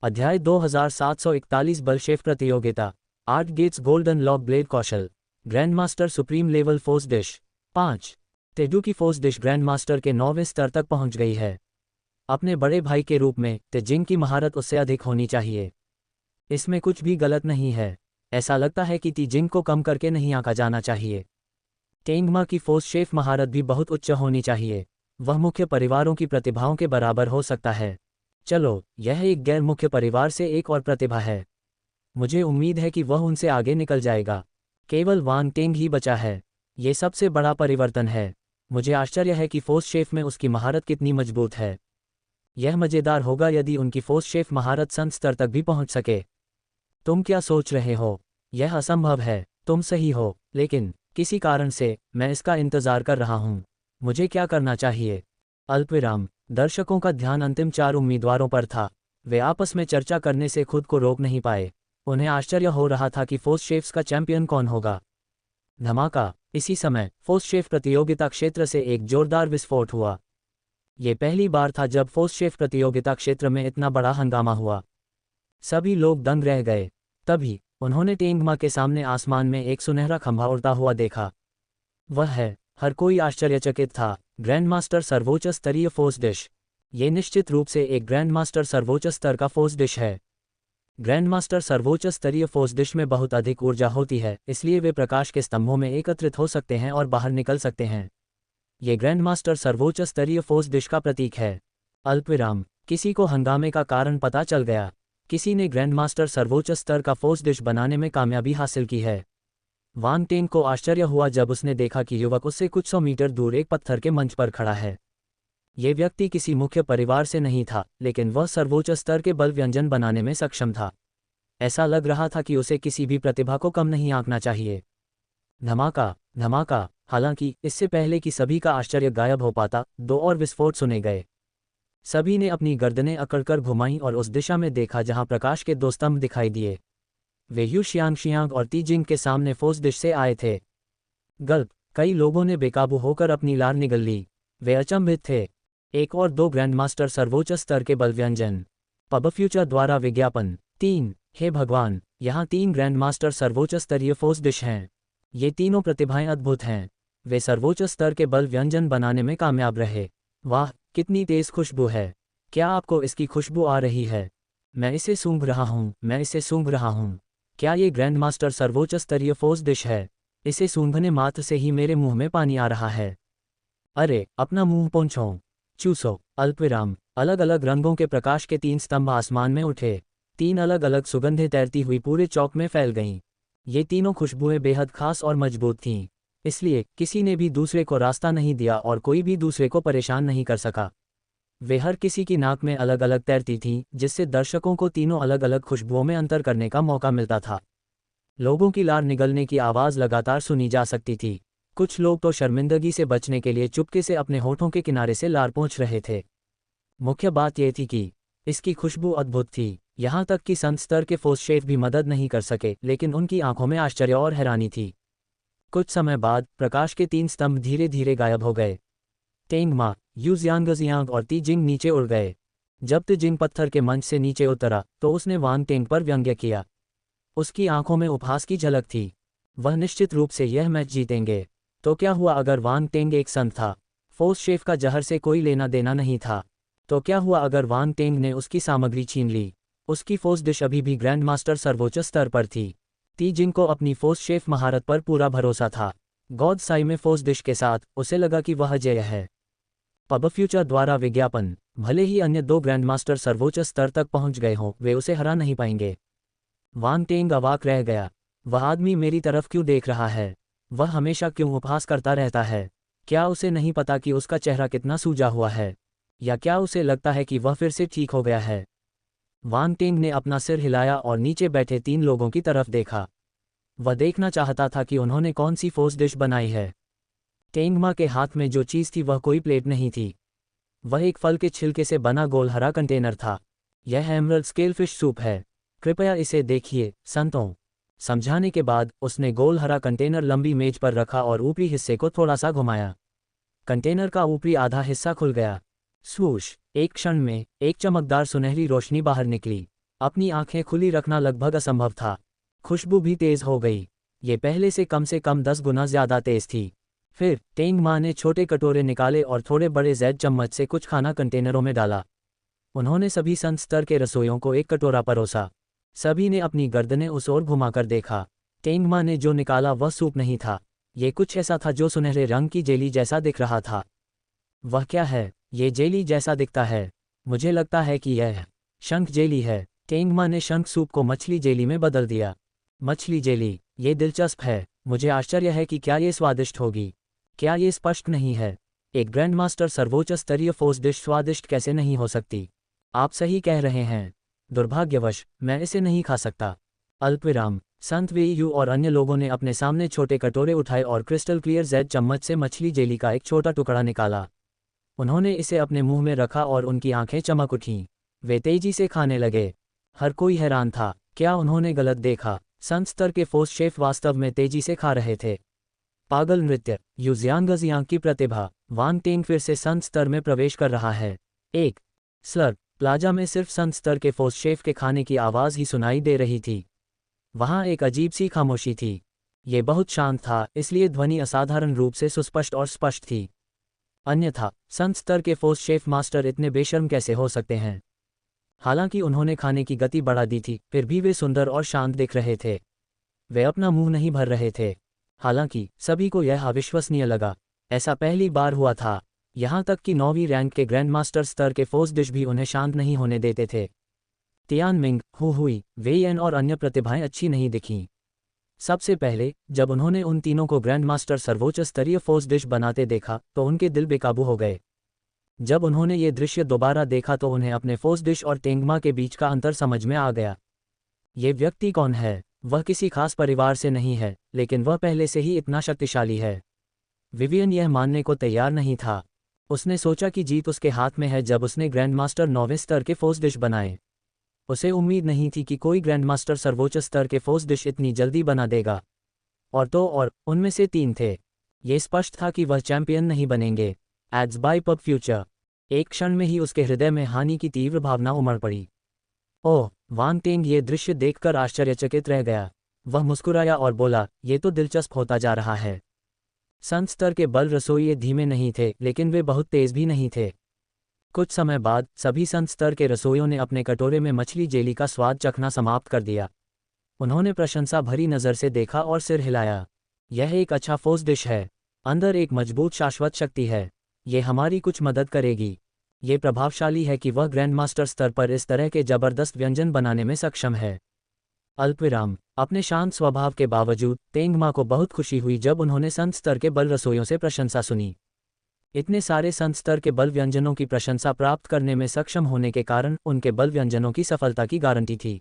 अध्याय 2741 बलशेफ प्रतियोगिता 8 गेट्स गोल्डन लॉक ब्लेड कौशल grandmaster supreme level force dish 5 तेजू की फोर्स डिश ग्रैंडमास्टर के 9वें स्तर तक पहुंच गई है। अपने बड़े भाई के रूप में तेजिंग की महारत उससे अधिक होनी चाहिए। इसमें कुछ भी गलत नहीं है। ऐसा लगता है कि तीजिंग को कम करके नहीं आंका जाना चाहिए। टेंगमा की फोर्स शेफ महारत भी बहुत उच्च होनी चाहिए। वह मुख्य परिवारों की प्रतिभाओं के बराबर हो सकता है। चलो, यह एक गैर मुख्य परिवार से एक और प्रतिभा है। मुझे उम्मीद है कि वह उनसे आगे निकल जाएगा। केवल वांग टेंग ही बचा है। ये सबसे बड़ा परिवर्तन है। मुझे आश्चर्य है कि फोर्स शेफ में उसकी महारत कितनी मजबूत है। यह मज़ेदार होगा यदि उनकी फोर्स शेफ महारत संत स्तर तक भी पहुंच सके। तुम क्या सोच रहे हो? यह असंभव है। तुम सही हो, लेकिन किसी कारण से मैं इसका इंतजार कर रहा हूं। मुझे क्या करना चाहिए? अल्पविराम। दर्शकों का ध्यान अंतिम 4 उम्मीदवारों पर था। वे आपस में चर्चा करने से खुद को रोक नहीं पाए। उन्हें आश्चर्य हो रहा था कि फोर्स शेफ्स का चैंपियन कौन होगा। धमाका। इसी समय फोर्स शेफ प्रतियोगिता क्षेत्र से एक जोरदार विस्फोट हुआ। ये पहली बार था जब फोर्स शेफ प्रतियोगिता क्षेत्र में इतना बड़ा हंगामा हुआ। सभी लोग दंग रह गए। तभी उन्होंने टेंगमा के सामने आसमान में एक सुनहरा खंभा उड़ता हुआ देखा। वह है, हर कोई आश्चर्यचकित था, ग्रैंडमास्टर सर्वोच्च स्तरीय फोर्स डिश। ये निश्चित रूप से एक ग्रैंडमास्टर सर्वोच्च स्तर का फोर्स डिश है। ग्रैंडमास्टर सर्वोच्च स्तरीय फोर्स डिश में बहुत अधिक ऊर्जा होती है, इसलिए वे प्रकाश के स्तंभों में एकत्रित हो सकते हैं और बाहर निकल सकते हैं। ये ग्रैंडमास्टर सर्वोच्च स्तरीय फोर्स डिश का प्रतीक है। अल्पविराम। किसी को हंगामे का कारण पता चल गया। किसी ने ग्रैंडमास्टर सर्वोच्च स्तर का फोर्स डिश बनाने में कामयाबी हासिल की है। वांग टेंग को आश्चर्य हुआ जब उसने देखा कि युवक उससे कुछ 100 मीटर दूर एक पत्थर के मंच पर खड़ा है। ये व्यक्ति किसी मुख्य परिवार से नहीं था, लेकिन वह सर्वोच्च स्तर के बल व्यंजन बनाने में सक्षम था। ऐसा लग रहा था कि उसे किसी भी प्रतिभा को कम नहीं आंकना चाहिए। धमाका धमाका। हालांकि इससे पहले कि सभी का आश्चर्य गायब हो पाता, 2 और विस्फोट सुने गए। सभी ने अपनी गर्दनें अकड़कर घुमाईं और उस दिशा में देखा जहां प्रकाश के 2 स्तंभ दिखाई दिए। वे यू शियांग और तीजिंग के सामने फोर्स डिश से आए थे। गल्प। कई लोगों ने बेकाबू होकर अपनी लार निगल ली। वे अचंभित थे। 1 और 2 ग्रैंडमास्टर सर्वोच्च स्तर के बल व्यंजन। पब फ्यूचर द्वारा विज्ञापन 3। हे भगवान, यहाँ 3 ग्रैंडमास्टर सर्वोच्च स्तरीय फोर्स डिश हैं। ये तीनों प्रतिभाएं अद्भुत हैं। वे सर्वोच्च स्तर के बल व्यंजन बनाने में कामयाब रहे। वाह, कितनी तेज खुशबू है। क्या आपको इसकी खुशबू आ रही है? मैं इसे सूंघ रहा हूँ, मैं इसे सूंघ रहा हूँ। क्या ये ग्रैंडमास्टर सर्वोच्च स्तरीय फोर्स डिश है? इसे सूंघने मात्र से ही मेरे मुंह में पानी आ रहा है। अरे, अपना मुंह पोंछो, चूसो। अल्पविराम। अलग अलग रंगों के प्रकाश के 3 स्तंभ आसमान में उठे। 3 अलग अलग सुगंधें तैरती हुई पूरे चौक में फैल गईं। ये तीनों खुशबुएं बेहद खास और मजबूत थीं, इसलिए किसी ने भी दूसरे को रास्ता नहीं दिया और कोई भी दूसरे को परेशान नहीं कर सका। वे हर किसी की नाक में अलग अलग तैरती थीं, जिससे दर्शकों को तीनों अलग अलग खुशबुओं में अंतर करने का मौका मिलता था। लोगों की लार निगलने की आवाज़ लगातार सुनी जा सकती थी। कुछ लोग तो शर्मिंदगी से बचने के लिए चुपके से अपने होठों के किनारे से लार पोंछ रहे थे। मुख्य बात यह थी कि इसकी खुशबू अद्भुत थी, यहाँ तक कि संत स्तर के फोर्स शेफ भी मदद नहीं कर सके, लेकिन उनकी आंखों में आश्चर्य और हैरानी थी। कुछ समय बाद प्रकाश के 3 स्तंभ धीरे धीरे गायब हो गए। टेंगमा, यू जियांग और तीजिंग नीचे उड़ गए। जब तीजिंग पत्थर के मंच से नीचे उतरा तो उसने वांग टेंग पर व्यंग्य किया। उसकी आंखों में उपहास की झलक थी। वह निश्चित रूप से यह मैच जीतेंगे। तो क्या हुआ अगर वांग टेंग एक संत था? फोर्स शेफ का जहर से कोई लेना देना नहीं था। तो क्या हुआ अगर वांग टेंग ने उसकी सामग्री छीन ली? उसकी फोर्स डिश अभी भी ग्रैंडमास्टर सर्वोच्च स्तर पर थी। तीजिंग को अपनी फोर्स शेफ महारत पर पूरा भरोसा था। गॉड साई में फोर्स डिश के साथ उसे लगा कि वह जय है। पब फ्यूचर द्वारा विज्ञापन। भले ही अन्य 2 ग्रैंडमास्टर सर्वोच्च स्तर तक पहुंच गए हों, वे उसे हरा नहीं पाएंगे। वांग टेंग अवाक रह गया। वह आदमी मेरी तरफ क्यों देख रहा है? वह हमेशा क्यों उपहास करता रहता है? क्या उसे नहीं पता कि उसका चेहरा कितना सूजा हुआ है? या क्या उसे लगता है कि वह फिर से ठीक हो गया है? वांग टेंग ने अपना सिर हिलाया और नीचे बैठे 3 लोगों की तरफ देखा। वह देखना चाहता था कि उन्होंने कौन सी फोर्स डिश बनाई है। टेंगमा के हाथ में जो चीज़ थी वह कोई प्लेट नहीं थी। वह एक फल के छिलके से बना गोल हरा कंटेनर था। यह एमरल्ड स्केलफिश सूप है। कृपया इसे देखिए, संतों। समझाने के बाद उसने गोल हरा कंटेनर लंबी मेज पर रखा और ऊपरी हिस्से को थोड़ा सा घुमाया। कंटेनर का ऊपरी आधा हिस्सा खुल गया। स्वूश। एक क्षण में एक चमकदार सुनहरी रोशनी बाहर निकली। अपनी आंखें खुली रखना लगभग असंभव था। खुशबू भी तेज हो गई। ये पहले से कम 10 गुना ज्यादा तेज थी। फिर टेंग मा ने छोटे कटोरे निकाले और थोड़े बड़े जैद चम्मच से कुछ खाना कंटेनरों में डाला। उन्होंने सभी संत स्तर के रसोइयों को एक कटोरा परोसा। सभी ने अपनी गर्दनें उस ओर घुमाकर देखा। टेंग मा ने जो निकाला वह सूप नहीं था। ये कुछ ऐसा था जो सुनहरे रंग की जेली जैसा दिख रहा था। वह क्या है? ये जेली जैसा दिखता है। मुझे लगता है कि यह शंख जेली है। टेंग मा ने शंख सूप को मछली जेली में बदल दिया। मछली जेली, ये दिलचस्प है। मुझे आश्चर्य है कि क्या ये स्वादिष्ट होगी। क्या ये स्पष्ट नहीं है? एक ग्रैंडमास्टर सर्वोच्च स्तरीय फोर्स डिश स्वादिष्ट कैसे नहीं हो सकती? आप सही कह रहे हैं। दुर्भाग्यवश मैं इसे नहीं खा सकता। अल्पविराम। संत वे यू और अन्य लोगों ने अपने सामने छोटे कटोरे उठाए और क्रिस्टल क्लियर जैद चम्मच से मछली जेली का एक छोटा टुकड़ा निकाला। उन्होंने इसे अपने मुंह में रखा और उनकी आंखें चमक उठीं। वे तेजी से खाने लगे। हर कोई हैरान था। क्या उन्होंने गलत देखा? संत स्तर के फोर्स शेफ वास्तव में तेजी से खा रहे थे। पागल नृत्य। युजियांग की प्रतिभा। वांग टेंग फिर से संत स्तर में प्रवेश कर रहा है। एक स्लर। प्लाजा में सिर्फ संत स्तर के फोर्स शेफ के खाने की आवाज़ ही सुनाई दे रही थी। वहाँ एक अजीब सी खामोशी थी। ये बहुत शांत था, इसलिए ध्वनि असाधारण रूप से सुस्पष्ट और स्पष्ट थी। अन्यथा संत स्तर के फोर्स शेफ मास्टर इतने बेशर्म कैसे हो सकते हैं? हालांकि उन्होंने खाने की गति बढ़ा दी थी, फिर भी वे सुंदर और शांत दिख रहे थे। वे अपना मुंह नहीं भर रहे थे। हालांकि सभी को यह अविश्वसनीय लगा। ऐसा पहली बार हुआ था। यहाँ तक कि 9वीं रैंक के ग्रैंडमास्टर स्तर के फोर्स डिश भी उन्हें शांत नहीं होने देते थे। तियान मिंग, हु हुई, वेई एन और अन्य प्रतिभाएं अच्छी नहीं दिखीं। सबसे पहले जब उन्होंने उन तीनों को ग्रैंडमास्टर सर्वोच्च स्तरीय फोर्स डिश बनाते देखा तो उनके दिल बेकाबू हो गए। जब उन्होंने ये दृश्य दोबारा देखा तो उन्हें अपने फोर्स डिश और टेंगमा के बीच का अंतर समझ में आ गया। ये व्यक्ति कौन है? वह किसी खास परिवार से नहीं है, लेकिन वह पहले से ही इतना शक्तिशाली है। विवियन यह मानने को तैयार नहीं था। उसने सोचा कि जीत उसके हाथ में है जब उसने ग्रैंडमास्टर 9वें स्तर के फोर्स डिश बनाए। उसे उम्मीद नहीं थी कि कोई ग्रैंडमास्टर सर्वोच्च स्तर के फोर्स डिश इतनी जल्दी बना देगा। और उनमें से 3 थे। ये स्पष्ट था कि वह चैंपियन नहीं बनेंगे। Ads by PubFuture. एक क्षण में ही उसके हृदय में हानि की तीव्र भावना उमड़ पड़ी। ओह! वांग टेंग ये दृश्य देखकर आश्चर्यचकित रह गया। वह मुस्कुराया और बोला, ये तो दिलचस्प होता जा रहा है। संत स्तर के बल रसोइये धीमे नहीं थे, लेकिन वे बहुत तेज भी नहीं थे। कुछ समय बाद सभी संत स्तर के रसोइयों ने अपने कटोरे में मछली जेली का स्वाद चखना समाप्त कर दिया। उन्होंने प्रशंसा भरी नज़र से देखा और सिर हिलाया। यह एक अच्छा फोर्स डिश है। अंदर एक मजबूत शाश्वत शक्ति है। ये हमारी कुछ मदद करेगी। ये प्रभावशाली है कि वह ग्रैंडमास्टर स्तर पर इस तरह के जबरदस्त व्यंजन बनाने में सक्षम है। अल्पविराम। अपने शांत स्वभाव के बावजूद तेंगमा को बहुत खुशी हुई जब उन्होंने संत स्तर के बल रसोइयों से प्रशंसा सुनी। इतने सारे संत स्तर के बल व्यंजनों की प्रशंसा प्राप्त करने में सक्षम होने के कारण उनके बल व्यंजनों की सफलता की गारंटी थी।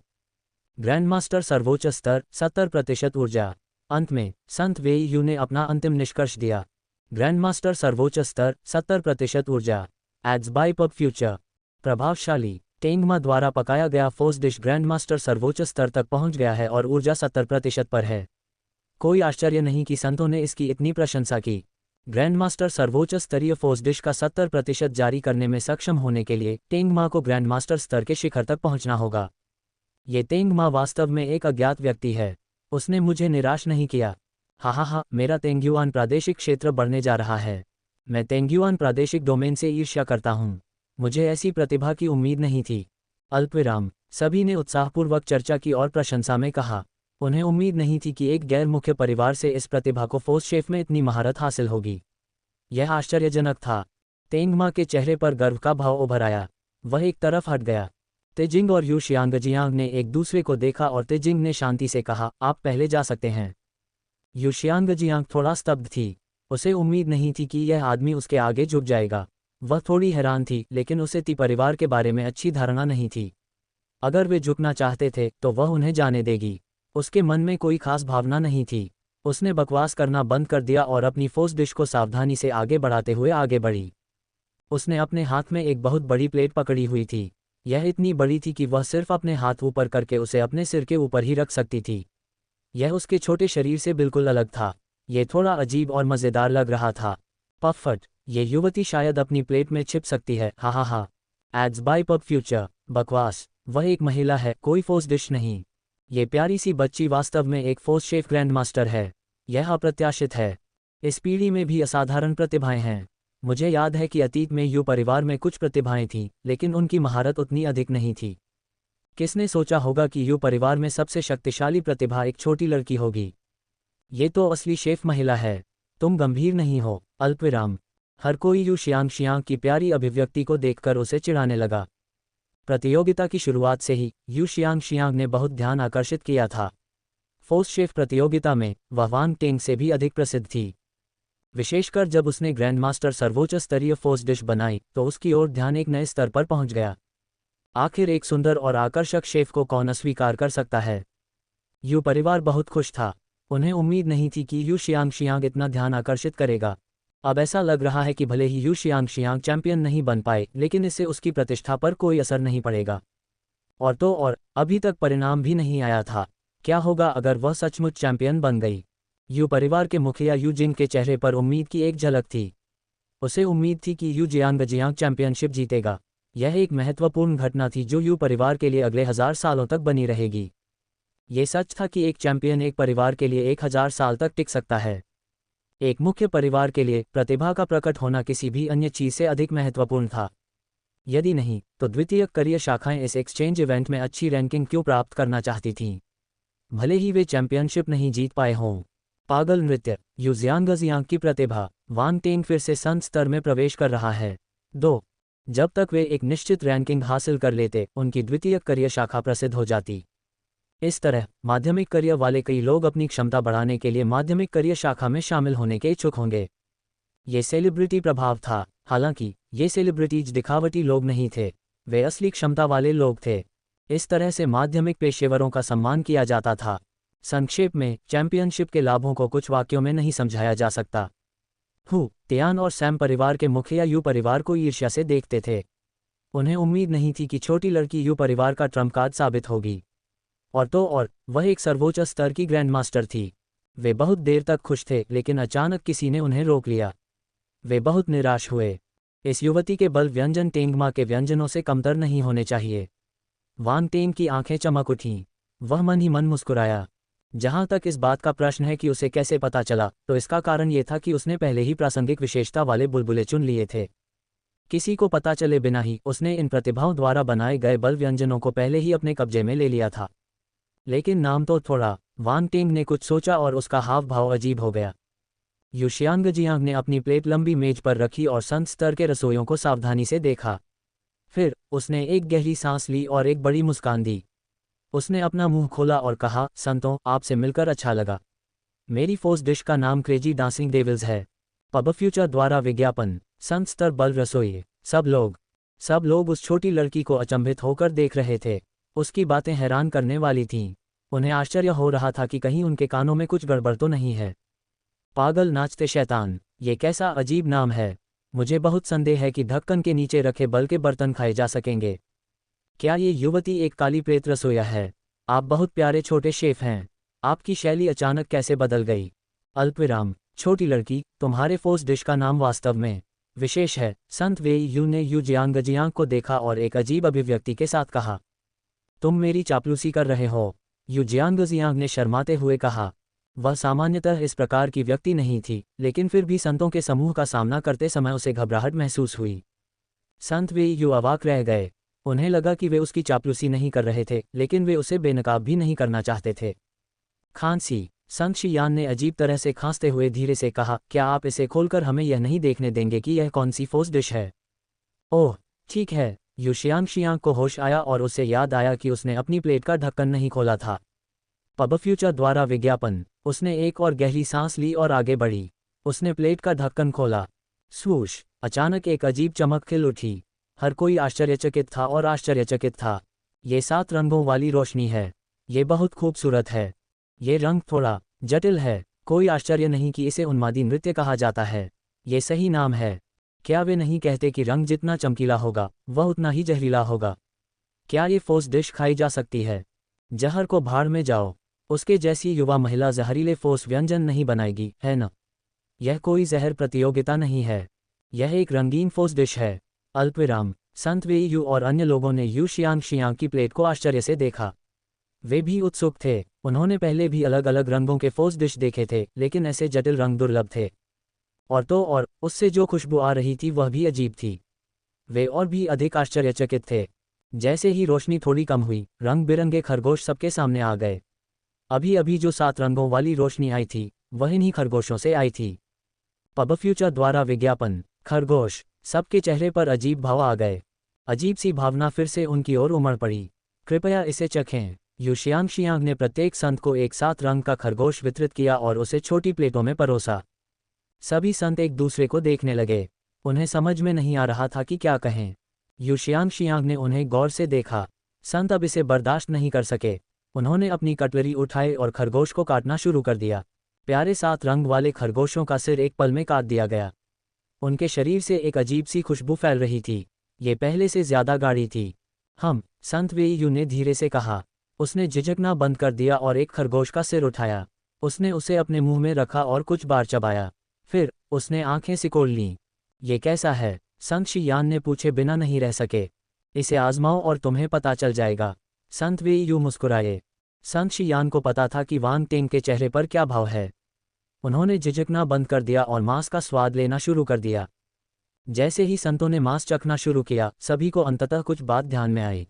ग्रैंडमास्टर सर्वोच्च स्तर 70% ऊर्जा। अंत में संत वेई यू ने अपना अंतिम निष्कर्ष दिया। ग्रैंडमास्टर सर्वोच्च स्तर 70% ऊर्जा। Ads by PubFuture. प्रभावशाली। टेंगमा द्वारा पकाया गया फोर्स डिश ग्रैंडमास्टर सर्वोच्च स्तर तक पहुंच गया है और ऊर्जा 70% पर है। कोई आश्चर्य नहीं कि संतों ने इसकी इतनी प्रशंसा की। ग्रैंडमास्टर सर्वोच्च स्तरीय फोर्स डिश का 70% जारी करने में सक्षम होने के लिए टेंगमा को ग्रैंडमास्टर स्तर के शिखर तक पहुंचना होगा। ये टेंगमा वास्तव में एक अज्ञात व्यक्ति है। उसने मुझे निराश नहीं किया। हा, मेरा तेंग्युआन प्रादेशिक क्षेत्र बढ़ने जा रहा है। मैं तेंग्युआन प्रादेशिक डोमेन से ईर्ष्या करता हूँ। मुझे ऐसी प्रतिभा की उम्मीद नहीं थी। अल्पविराम। सभी ने उत्साहपूर्वक चर्चा की और प्रशंसा में कहा। उन्हें उम्मीद नहीं थी कि एक गैर मुख्य परिवार से इस प्रतिभा को फोर्स शेफ में इतनी महारत हासिल होगी। यह आश्चर्यजनक था। तेंगमा के चेहरे पर गर्व का भाव उभर आया। वह एक तरफ हट गया। तेजिंग और यू शियांगजियांग ने एक दूसरे को देखा और तेजिंग ने शांति से कहा, आप पहले जा सकते हैं। यू शियांगजियांग थोड़ा स्तब्ध थी। उसे उम्मीद नहीं थी कि यह आदमी उसके आगे झुक जाएगा। वह थोड़ी हैरान थी, लेकिन उसे ती परिवार के बारे में अच्छी धारणा नहीं थी। अगर वे झुकना चाहते थे तो वह उन्हें जाने देगी। उसके मन में कोई खास भावना नहीं थी। उसने बकवास करना बंद कर दिया और अपनी फोर्स डिश को सावधानी से आगे बढ़ाते हुए आगे बढ़ी। उसने अपने हाथ में एक बहुत बड़ी प्लेट पकड़ी हुई थी। यह इतनी बड़ी थी कि वह सिर्फ अपने हाथ ऊपर करके उसे अपने सिर के ऊपर ही रख सकती थी। यह उसके छोटे शरीर से बिल्कुल अलग था। यह थोड़ा अजीब और मज़ेदार लग रहा था। पफट। ये युवती शायद अपनी प्लेट में छिप सकती है। हा। Ads by PubFuture. बकवास, वह एक महिला है, कोई फोर्स डिश नहीं। ये प्यारी सी बच्ची वास्तव में एक फोर्स शेफ ग्रैंड मास्टर है। यह अप्रत्याशित है। इस पीढ़ी में भी असाधारण प्रतिभाएं हैं। मुझे याद है कि अतीत में यू परिवार में कुछ प्रतिभाएं थीं, लेकिन उनकी महारत उतनी अधिक नहीं थी। किसने सोचा होगा कि यू परिवार में सबसे शक्तिशाली प्रतिभा एक छोटी लड़की होगी। ये तो असली शेफ महिला है। तुम गंभीर नहीं हो। अल्पविराम। हर कोई यू शियांग की प्यारी अभिव्यक्ति को देखकर उसे चिढ़ाने लगा। प्रतियोगिता की शुरुआत से ही यू शियांग ने बहुत ध्यान आकर्षित किया था। फोर्स शेफ प्रतियोगिता में वह वांग टेंग से भी अधिक प्रसिद्ध थी। विशेषकर जब उसने ग्रैंड मास्टर सर्वोच्च स्तरीय फोर्स डिश बनाई तो उसकी ओर ध्यान एक नए स्तर पर पहुंच गया। आखिर एक सुंदर और आकर्षक शेफ को कौन अस्वीकार कर सकता है। यू परिवार बहुत खुश था। उन्हें उम्मीद नहीं थी कि यू शियांग इतना ध्यान आकर्षित करेगा। अब ऐसा लग रहा है कि भले ही यू शियांग चैंपियन नहीं बन पाए, लेकिन इससे उसकी प्रतिष्ठा पर कोई असर नहीं पड़ेगा। और तो और, अभी तक परिणाम भी नहीं आया था। क्या होगा अगर वह सचमुच चैंपियन बन गई। यू परिवार के मुखिया यू जिंग के चेहरे पर उम्मीद की एक झलक थी। उसे उम्मीद थी कि यू जियांग चैंपियनशिप जीतेगा। यह एक महत्वपूर्ण घटना थी जो यू परिवार के लिए अगले 1000 सालों तक बनी रहेगी। ये सच था कि एक चैंपियन एक परिवार के लिए 1000 साल तक टिक सकता है। एक मुख्य परिवार के लिए प्रतिभा का प्रकट होना किसी भी अन्य चीज से अधिक महत्वपूर्ण था। यदि नहीं, तो द्वितीयक करियर शाखाएं इस एक्सचेंज इवेंट में अच्छी रैंकिंग क्यों प्राप्त करना चाहती थीं, भले ही वे चैंपियनशिप नहीं जीत पाए हों। पागल नृत्य। यू जियांग की प्रतिभा। वांग टेंग फिर से संत स्तर में प्रवेश कर रहा है। 2 जब तक वे एक निश्चित रैंकिंग हासिल कर लेते, उनकी द्वितीयक करियर शाखा प्रसिद्ध हो जाती। इस तरह माध्यमिक करियर वाले कई लोग अपनी क्षमता बढ़ाने के लिए माध्यमिक करियर शाखा में शामिल होने के इच्छुक होंगे। ये सेलिब्रिटी प्रभाव था। हालांकि ये सेलिब्रिटीज दिखावटी लोग नहीं थे, वे असली क्षमता वाले लोग थे। इस तरह से माध्यमिक पेशेवरों का सम्मान किया जाता था। संक्षेप में, चैंपियनशिप के लाभों को कुछ वाक्यों में नहीं समझाया जा सकता। तियान और सैम परिवार के मुखिया यू परिवार को ईर्ष्या से देखते थे। उन्हें उम्मीद नहीं थी कि छोटी लड़की यू परिवार का ट्रम्प कार्ड साबित होगी। और तो और, वह एक सर्वोच्च स्तर की ग्रैंड मास्टर थी। वे बहुत देर तक खुश थे, लेकिन अचानक किसी ने उन्हें रोक लिया। वे बहुत निराश हुए। इस युवती के बल व्यंजन टेंगमा के व्यंजनों से कमतर नहीं होने चाहिए। वांग टेंग की आंखें चमक उठीं। वह मन ही मन मुस्कुराया। जहां तक इस बात का प्रश्न है कि उसे कैसे पता चला, तो इसका कारण ये था कि उसने पहले ही प्रासंगिक विशेषता वाले बुलबुले चुन लिए थे। किसी को पता चले बिना ही उसने इन प्रतिभाओं द्वारा बनाए गए बल व्यंजनों को पहले ही अपने कब्जे में ले लिया था। लेकिन नाम तो थोड़ा। वांग टेंग ने कुछ सोचा और उसका हाव भाव अजीब हो गया। यू जियांग ने अपनी प्लेट लंबी मेज पर रखी और संत स्तर के रसोइयों को सावधानी से देखा। फिर उसने एक गहरी सांस ली और एक बड़ी मुस्कान दी। उसने अपना मुंह खोला और कहा, संतों, आपसे मिलकर अच्छा लगा। मेरी फोर्स डिश का नाम क्रेजी डांसिंग डेविल्स है। पब फ्यूचर द्वारा विज्ञापन। संत स्तर बल रसोई। सब लोग उस छोटी लड़की को अचंभित होकर देख रहे थे। उसकी बातें हैरान करने वाली थीं। उन्हें आश्चर्य हो रहा था कि कहीं उनके कानों में कुछ गड़बड़ तो नहीं है। पागल नाचते शैतान। ये कैसा अजीब नाम है। मुझे बहुत संदेह है कि ढक्कन के नीचे रखे बल के बर्तन खाए जा सकेंगे। क्या ये युवती एक काली प्रेत रसोइया है? आप बहुत प्यारे छोटे शेफ हैं। आपकी शैली अचानक कैसे बदल गई? अल्पविराम। छोटी लड़की, तुम्हारे फोर्स डिश का नाम वास्तव में विशेष है। संत वेई यू ने यू जियांग को देखा और एक अजीब अभिव्यक्ति के साथ कहा, तुम मेरी चापलूसी कर रहे हो। यू जियांग ने शर्माते हुए कहा। वह सामान्यतः इस प्रकार की व्यक्ति नहीं थी, लेकिन फिर भी संतों के समूह का सामना करते समय उसे घबराहट महसूस हुई। संत वेई यू अवाक रह गए। उन्हें लगा कि वे उसकी चापलूसी नहीं कर रहे थे, लेकिन वे उसे बेनकाब भी नहीं करना चाहते थे। खांसी। संत शियान ने अजीब तरह से खांसते हुए धीरे से कहा, क्या आप इसे खोलकर हमें यह नहीं देखने देंगे कि यह कौन सी फोर्स डिश है? ओह, ठीक है। यू शियांग को होश आया और उसे याद आया कि उसने अपनी प्लेट का ढक्कन नहीं खोला था। पब फ्यूचर द्वारा विज्ञापन। उसने एक और गहरी सांस ली और आगे बढ़ी। उसने प्लेट का ढक्कन खोला। स्वूश। अचानक एक अजीब चमक खिल उठी। हर कोई आश्चर्यचकित था और आश्चर्यचकित था। ये 7 रंगों वाली रोशनी है। ये बहुत खूबसूरत है। ये रंग थोड़ा जटिल है। कोई आश्चर्य नहीं कि इसे उन्मादी नृत्य कहा जाता है। ये सही नाम है। क्या वे नहीं कहते कि रंग जितना चमकीला होगा, वह उतना ही जहरीला होगा? क्या ये फोर्स डिश खाई जा सकती है? जहर को भाड़ में जाओ। उसके जैसी युवा महिला जहरीले फोर्स व्यंजन नहीं बनाएगी, है न? यह कोई जहर प्रतियोगिता नहीं है। यह एक रंगीन फोर्स डिश है। अल्पविराम। संत वेई यू और अन्य लोगों ने यू शियांग शियांग की प्लेट को आश्चर्य से देखा। वे भी उत्सुक थे। उन्होंने पहले भी अलग अलग रंगों के फोर्स डिश देखे थे, लेकिन ऐसे जटिल रंग दुर्लभ थे। और उससे जो खुशबू आ रही थी वह भी अजीब थी। वे और भी अधिक आश्चर्यचकित थे। जैसे ही रोशनी थोड़ी कम हुई, रंग बिरंगे खरगोश सबके सामने आ गए। अभी अभी जो 7 रंगों वाली रोशनी आई थी वह इन्हीं खरगोशों से आई थी। पब फ्यूचर द्वारा विज्ञापन। खरगोश। सबके चेहरे पर अजीब भाव आ गए। अजीब सी भावना फिर से उनकी ओर उमड़ पड़ी। कृपया इसे चखें। यू शियांग शियांग ने प्रत्येक संत को एक 7 रंग का खरगोश वितरित किया और उसे छोटी प्लेटों में परोसा। सभी संत एक दूसरे को देखने लगे। उन्हें समझ में नहीं आ रहा था कि क्या कहें। यू शियांग शियांग ने उन्हें गौर से देखा। संत अब इसे बर्दाश्त नहीं कर सके। उन्होंने अपनी कटलरी उठाई और खरगोश को काटना शुरू कर दिया। प्यारे 7 रंग वाले खरगोशों का सिर एक पल में काट दिया गया। उनके शरीर से एक अजीब सी खुशबू फैल रही थी। ये पहले से ज्यादा गाढ़ी थी। संत वेई यू ने धीरे से कहा। उसने झिझकना बंद कर दिया और एक खरगोश का सिर उठाया। उसने उसे अपने मुंह में रखा और कुछ बार चबाया। फिर उसने आंखें सिकोड़ लीं। ये कैसा है? संत शियान ने पूछे बिना नहीं रह सके। इसे आजमाओ और तुम्हें पता चल जाएगा। संत वेई यू मुस्कुराए। संत शियान को पता था कि वांग टेंग के चेहरे पर क्या भाव है। उन्होंने झिझकना बंद कर दिया और मांस का स्वाद लेना शुरू कर दिया। जैसे ही संतों ने मांस चखना शुरू किया, सभी को अंततः कुछ बात ध्यान में आई।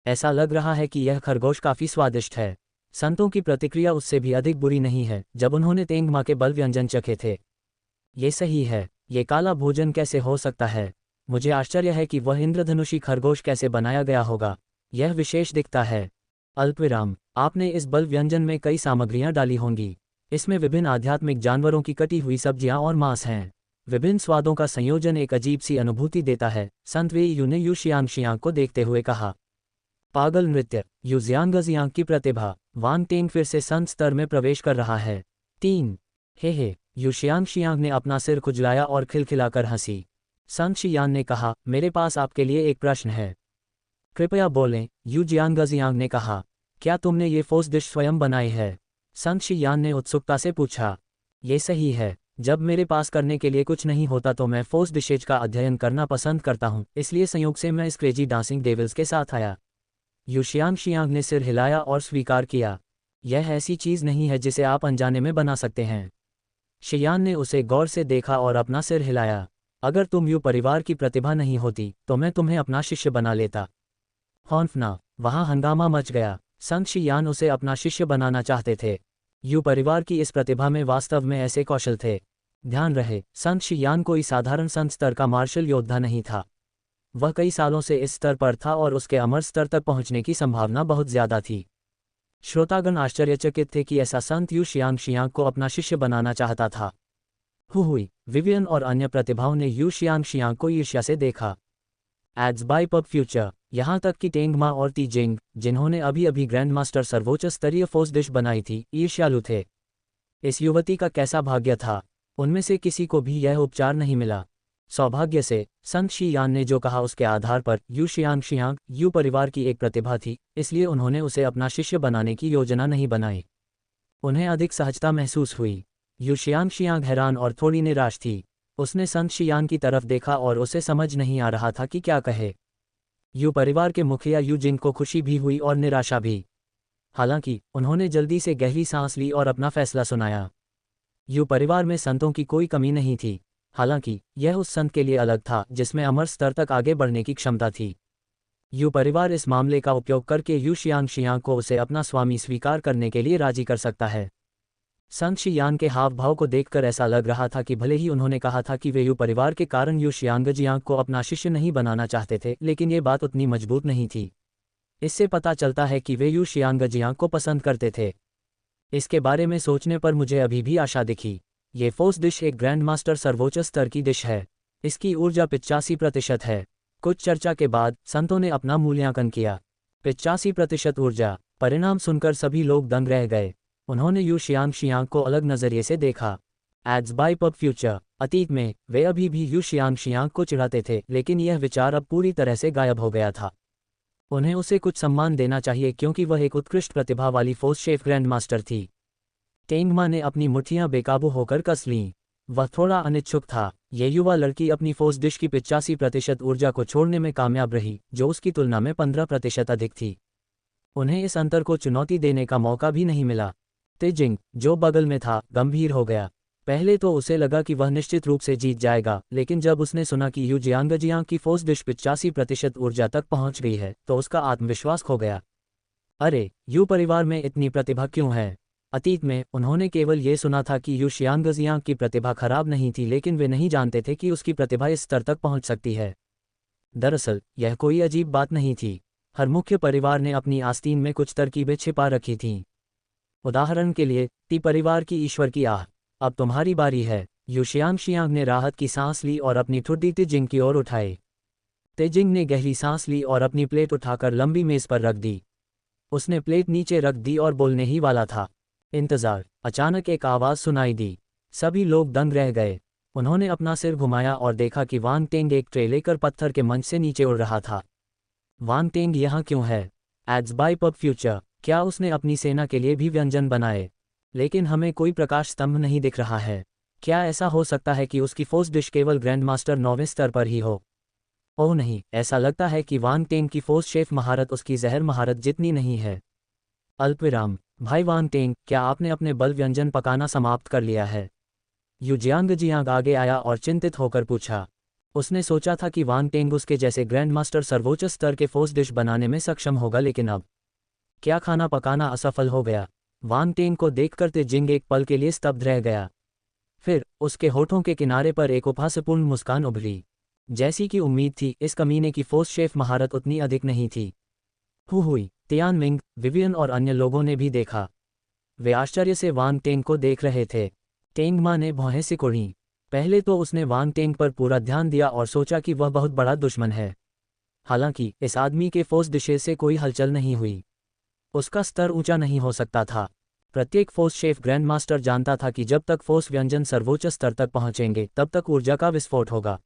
ऐसा लग रहा है कि यह खरगोश काफी स्वादिष्ट है। संतों की प्रतिक्रिया उससे भी अधिक बुरी नहीं है जब उन्होंने तेंगमा के बल व्यंजन चखे थे। ये सही है। ये काला भोजन कैसे हो सकता है? मुझे आश्चर्य है कि वह इंद्रधनुषी खरगोश कैसे बनाया गया होगा। यह विशेष दिखता है। अल्पविराम। आपने इस बल व्यंजन में कई सामग्रियां डाली होंगी। इसमें विभिन्न आध्यात्मिक जानवरों की कटी हुई सब्जियां और मांस हैं। विभिन्न स्वादों का संयोजन एक अजीब सी अनुभूति देता है। संत वेई यू ने यू शियांग शियांग को देखते हुए कहा। पागल नृत्य। यू जियांग की प्रतिभा। वांग टेंग फिर से संत स्तर में प्रवेश कर रहा है। 3। हे। यू शियांग शियांग ने अपना सिर खुजलाया और खिलखिलाकर हंसी। संत शियान ने कहा, मेरे पास आपके लिए एक प्रश्न है। कृपया बोलें। यू जियांग ने कहा। क्या तुमने ये फोर्स डिश स्वयं बनाई है? संत शियान ने उत्सुकता से पूछा। ये सही है। जब मेरे पास करने के लिए कुछ नहीं होता तो मैं फोर्स डिशेज का अध्ययन करना पसंद करता हूँ, इसलिए संयोग से मैं इस क्रेजी डांसिंग डेविल्स के साथ आया। यू शियांग शियांग ने सिर हिलाया और स्वीकार किया। यह ऐसी चीज नहीं है जिसे आप अनजाने में बना सकते हैं। शियान ने उसे गौर से देखा और अपना सिर हिलाया। अगर तुम यू परिवार की प्रतिभा नहीं होती तो मैं तुम्हें अपना शिष्य बना लेता। हॉन्फना। वहां हंगामा मच गया। संत शियान उसे अपना शिष्य बनाना चाहते थे। यू परिवार की इस प्रतिभा में वास्तव में ऐसे कौशल थे। ध्यान रहे, संत शियान कोई साधारण संत स्तर का मार्शल योद्धा नहीं था। वह कई सालों से इस स्तर पर था और उसके अमर स्तर तक पहुंचने की संभावना बहुत ज्यादा थी। श्रोतागण आश्चर्यचकित थे कि ऐसा संत यू शियांग शियांग को अपना शिष्य बनाना चाहता था। हुई। विवियन और अन्य प्रतिभाओं ने यू शियांग शियांग को ईर्ष्या से देखा। Ads by PubFuture. यहाँ तक कि टेंगमा और ती जिंग, जिन्होंने अभी अभी ग्रैंड मास्टर सर्वोच्च स्तरीय फोर्स डिश बनाई थी, ईर्ष्यालु थे। इस युवती का कैसा भाग्य था। उनमें से किसी को भी यह उपचार नहीं मिला। सौभाग्य से संत शियान ने जो कहा उसके आधार पर यू शियांग शियांग यू परिवार की एक प्रतिभा थी, इसलिए उन्होंने उसे अपना शिष्य बनाने की योजना नहीं बनाई। उन्हें अधिक सहजता महसूस हुई। यू शियांग शियांग हैरान और थोड़ी निराश थी। उसने संत शियान की तरफ देखा और उसे समझ नहीं आ रहा था कि क्या कहे। यू परिवार के मुखिया यू जिंग को खुशी भी हुई और निराशा भी। हालांकि उन्होंने जल्दी से गहरी सांस ली और अपना फैसला सुनाया। यू परिवार में संतों की कोई कमी नहीं थी। हालांकि यह उस संत के लिए अलग था जिसमें अमर स्तर तक आगे बढ़ने की क्षमता थी। यू परिवार इस मामले का उपयोग करके यू शियांग शियांग को उसे अपना स्वामी स्वीकार करने के लिए राजी कर सकता है। संत शियान के हाव भाव को देखकर ऐसा लग रहा था कि भले ही उन्होंने कहा था कि वे यू परिवार के कारण यू शियांग जियांग को अपना शिष्य नहीं बनाना चाहते थे, लेकिन ये बात उतनी मजबूत नहीं थी। इससे पता चलता है कि वे यू शियांग जियांग को पसंद करते थे। इसके बारे में सोचने पर मुझे अभी भी आशा दिखी। ये फोर्स डिश एक ग्रैंड मास्टर सर्वोच्च स्तर की डिश है। इसकी ऊर्जा 85% है। कुछ चर्चा के बाद संतों ने अपना मूल्यांकन किया। 85% ऊर्जा। परिणाम सुनकर सभी लोग दंग रह गए। उन्होंने यू शियांग शियांग को अलग नजरिए से देखा। Ads by PubFuture. अतीत में वे अभी भी यू शियांग शियांग को चिढ़ाते थे, लेकिन यह विचार अब पूरी तरह से गायब हो गया था। उन्हें उसे कुछ सम्मान देना चाहिए क्योंकि वह एक उत्कृष्ट प्रतिभा वाली फोर्स शेफ ग्रैंड मास्टर थी। टेंगमा ने अपनी मुट्ठियां बेकाबू होकर कस लीं। वह थोड़ा अनिच्छुक था। ये युवा लड़की अपनी फोर्स डिश की 85% ऊर्जा को छोड़ने में कामयाब रही, जो उसकी तुलना में 15% अधिक थी। उन्हें इस अंतर को चुनौती देने का मौका भी नहीं मिला। तेजिंग, जो बगल में था, गंभीर हो गया। पहले तो उसे लगा कि वह निश्चित रूप से जीत जाएगा, लेकिन जब उसने सुना कि यू जियांगजियांग की फोर्स डिश 85% ऊर्जा तक पहुंच गई है, तो उसका आत्मविश्वास खो गया। अरे, यू परिवार में इतनी प्रतिभा क्यों है? अतीत में उन्होंने केवल ये सुना था कि यू शियांगजियांग की प्रतिभा खराब नहीं थी, लेकिन वे नहीं जानते थे कि उसकी प्रतिभा इस स्तर तक पहुंच सकती है। दरअसल यह कोई अजीब बात नहीं थी। हर मुख्य परिवार ने अपनी आस्तीन में कुछ तरकीबें छिपा रखी थीं। उदाहरण के लिए, टी परिवार की ईश्वर की आह। अब तुम्हारी बारी है। यू शियांग ने राहत की सांस ली और अपनी ठुड्डी तेजिंग की ओर उठाई। तेजिंग ने गहरी सांस ली और अपनी प्लेट उठाकर लंबी मेज पर रख दी। उसने प्लेट नीचे रख दी और बोलने ही वाला था। इंतजार। अचानक एक आवाज़ सुनाई दी। सभी लोग दंग रह गए। उन्होंने अपना सिर घुमाया और देखा कि वांग टेंग एक ट्रे लेकर पत्थर के मंच से नीचे उड़ रहा था। वांग टेंग यहाँ क्यों है? Ads by PubFuture. क्या उसने अपनी सेना के लिए भी व्यंजन बनाए? लेकिन हमें कोई प्रकाश स्तंभ नहीं दिख रहा है। क्या ऐसा हो सकता है कि उसकी फोर्स डिश केवल ग्रैंड मास्टर 9वें स्तर पर ही हो? ओह नहीं, ऐसा लगता है कि वांग टेंग की फोर्स शेफ महारत उसकी जहर महारत जितनी नहीं है। अल्पविराम। भाई वांग टेंग, क्या आपने अपने बल व्यंजन पकाना समाप्त कर लिया है? यू जियांग आगे आया और चिंतित होकर पूछा। उसने सोचा था कि वांग टेंग उसके जैसे ग्रैंड मास्टर सर्वोच्च स्तर के फोर्स डिश बनाने में सक्षम होगा, लेकिन अब क्या खाना पकाना असफल हो गया? वांग टेंग को देखकर तेजिंग एक पल के लिए स्तब्ध रह गया। फिर उसके होठों के किनारे पर एक उपहासपूर्ण मुस्कान उभरी। जैसी कि उम्मीद थी, इस कमीने की फोर्स शेफ महारत उतनी अधिक नहीं थी। हुई, तियानमिंग, विवियन और अन्य लोगों ने भी देखा। वे आश्चर्य से वांग टेंग को देख रहे थे। टेंग माँ ने भौहें सिकुड़ीं। पहले तो उसने वांग टेंग पर पूरा ध्यान दिया और सोचा कि वह बहुत बड़ा दुश्मन है। हालांकि इस आदमी के फोर्स डिशेज से कोई हलचल नहीं हुई। उसका स्तर ऊंचा नहीं हो सकता था। प्रत्येक फोर्स शेफ ग्रैंड मास्टर जानता था कि जब तक फोर्स व्यंजन सर्वोच्च स्तर तक पहुंचेंगे, तब तक ऊर्जा का विस्फोट होगा।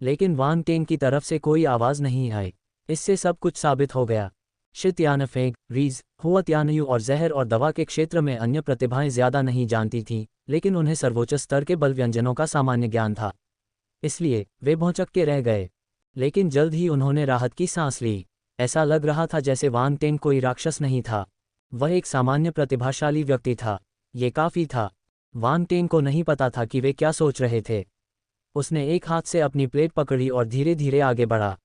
लेकिन वांग टेंग की तरफ से कोई आवाज़ नहीं आई। इससे सब कुछ साबित हो गया। शित्यानफेंग, रीज, हुआत्यानयू और जहर और दवा के क्षेत्र में अन्य प्रतिभाएं ज़्यादा नहीं जानती थीं, लेकिन उन्हें सर्वोच्च स्तर के बल व्यंजनों का सामान्य ज्ञान था। इसलिए वे भौंचक के रह गए। लेकिन जल्द ही उन्होंने राहत की सांस ली। ऐसा लग रहा था जैसे वांग टेंग कोई राक्षस नहीं था। वह एक सामान्य प्रतिभाशाली व्यक्ति था। ये काफ़ी था। वांग टेंग को नहीं पता था कि वे क्या सोच रहे थे। उसने एक हाथ से अपनी प्लेट पकड़ी और धीरे धीरे आगे बढ़ा।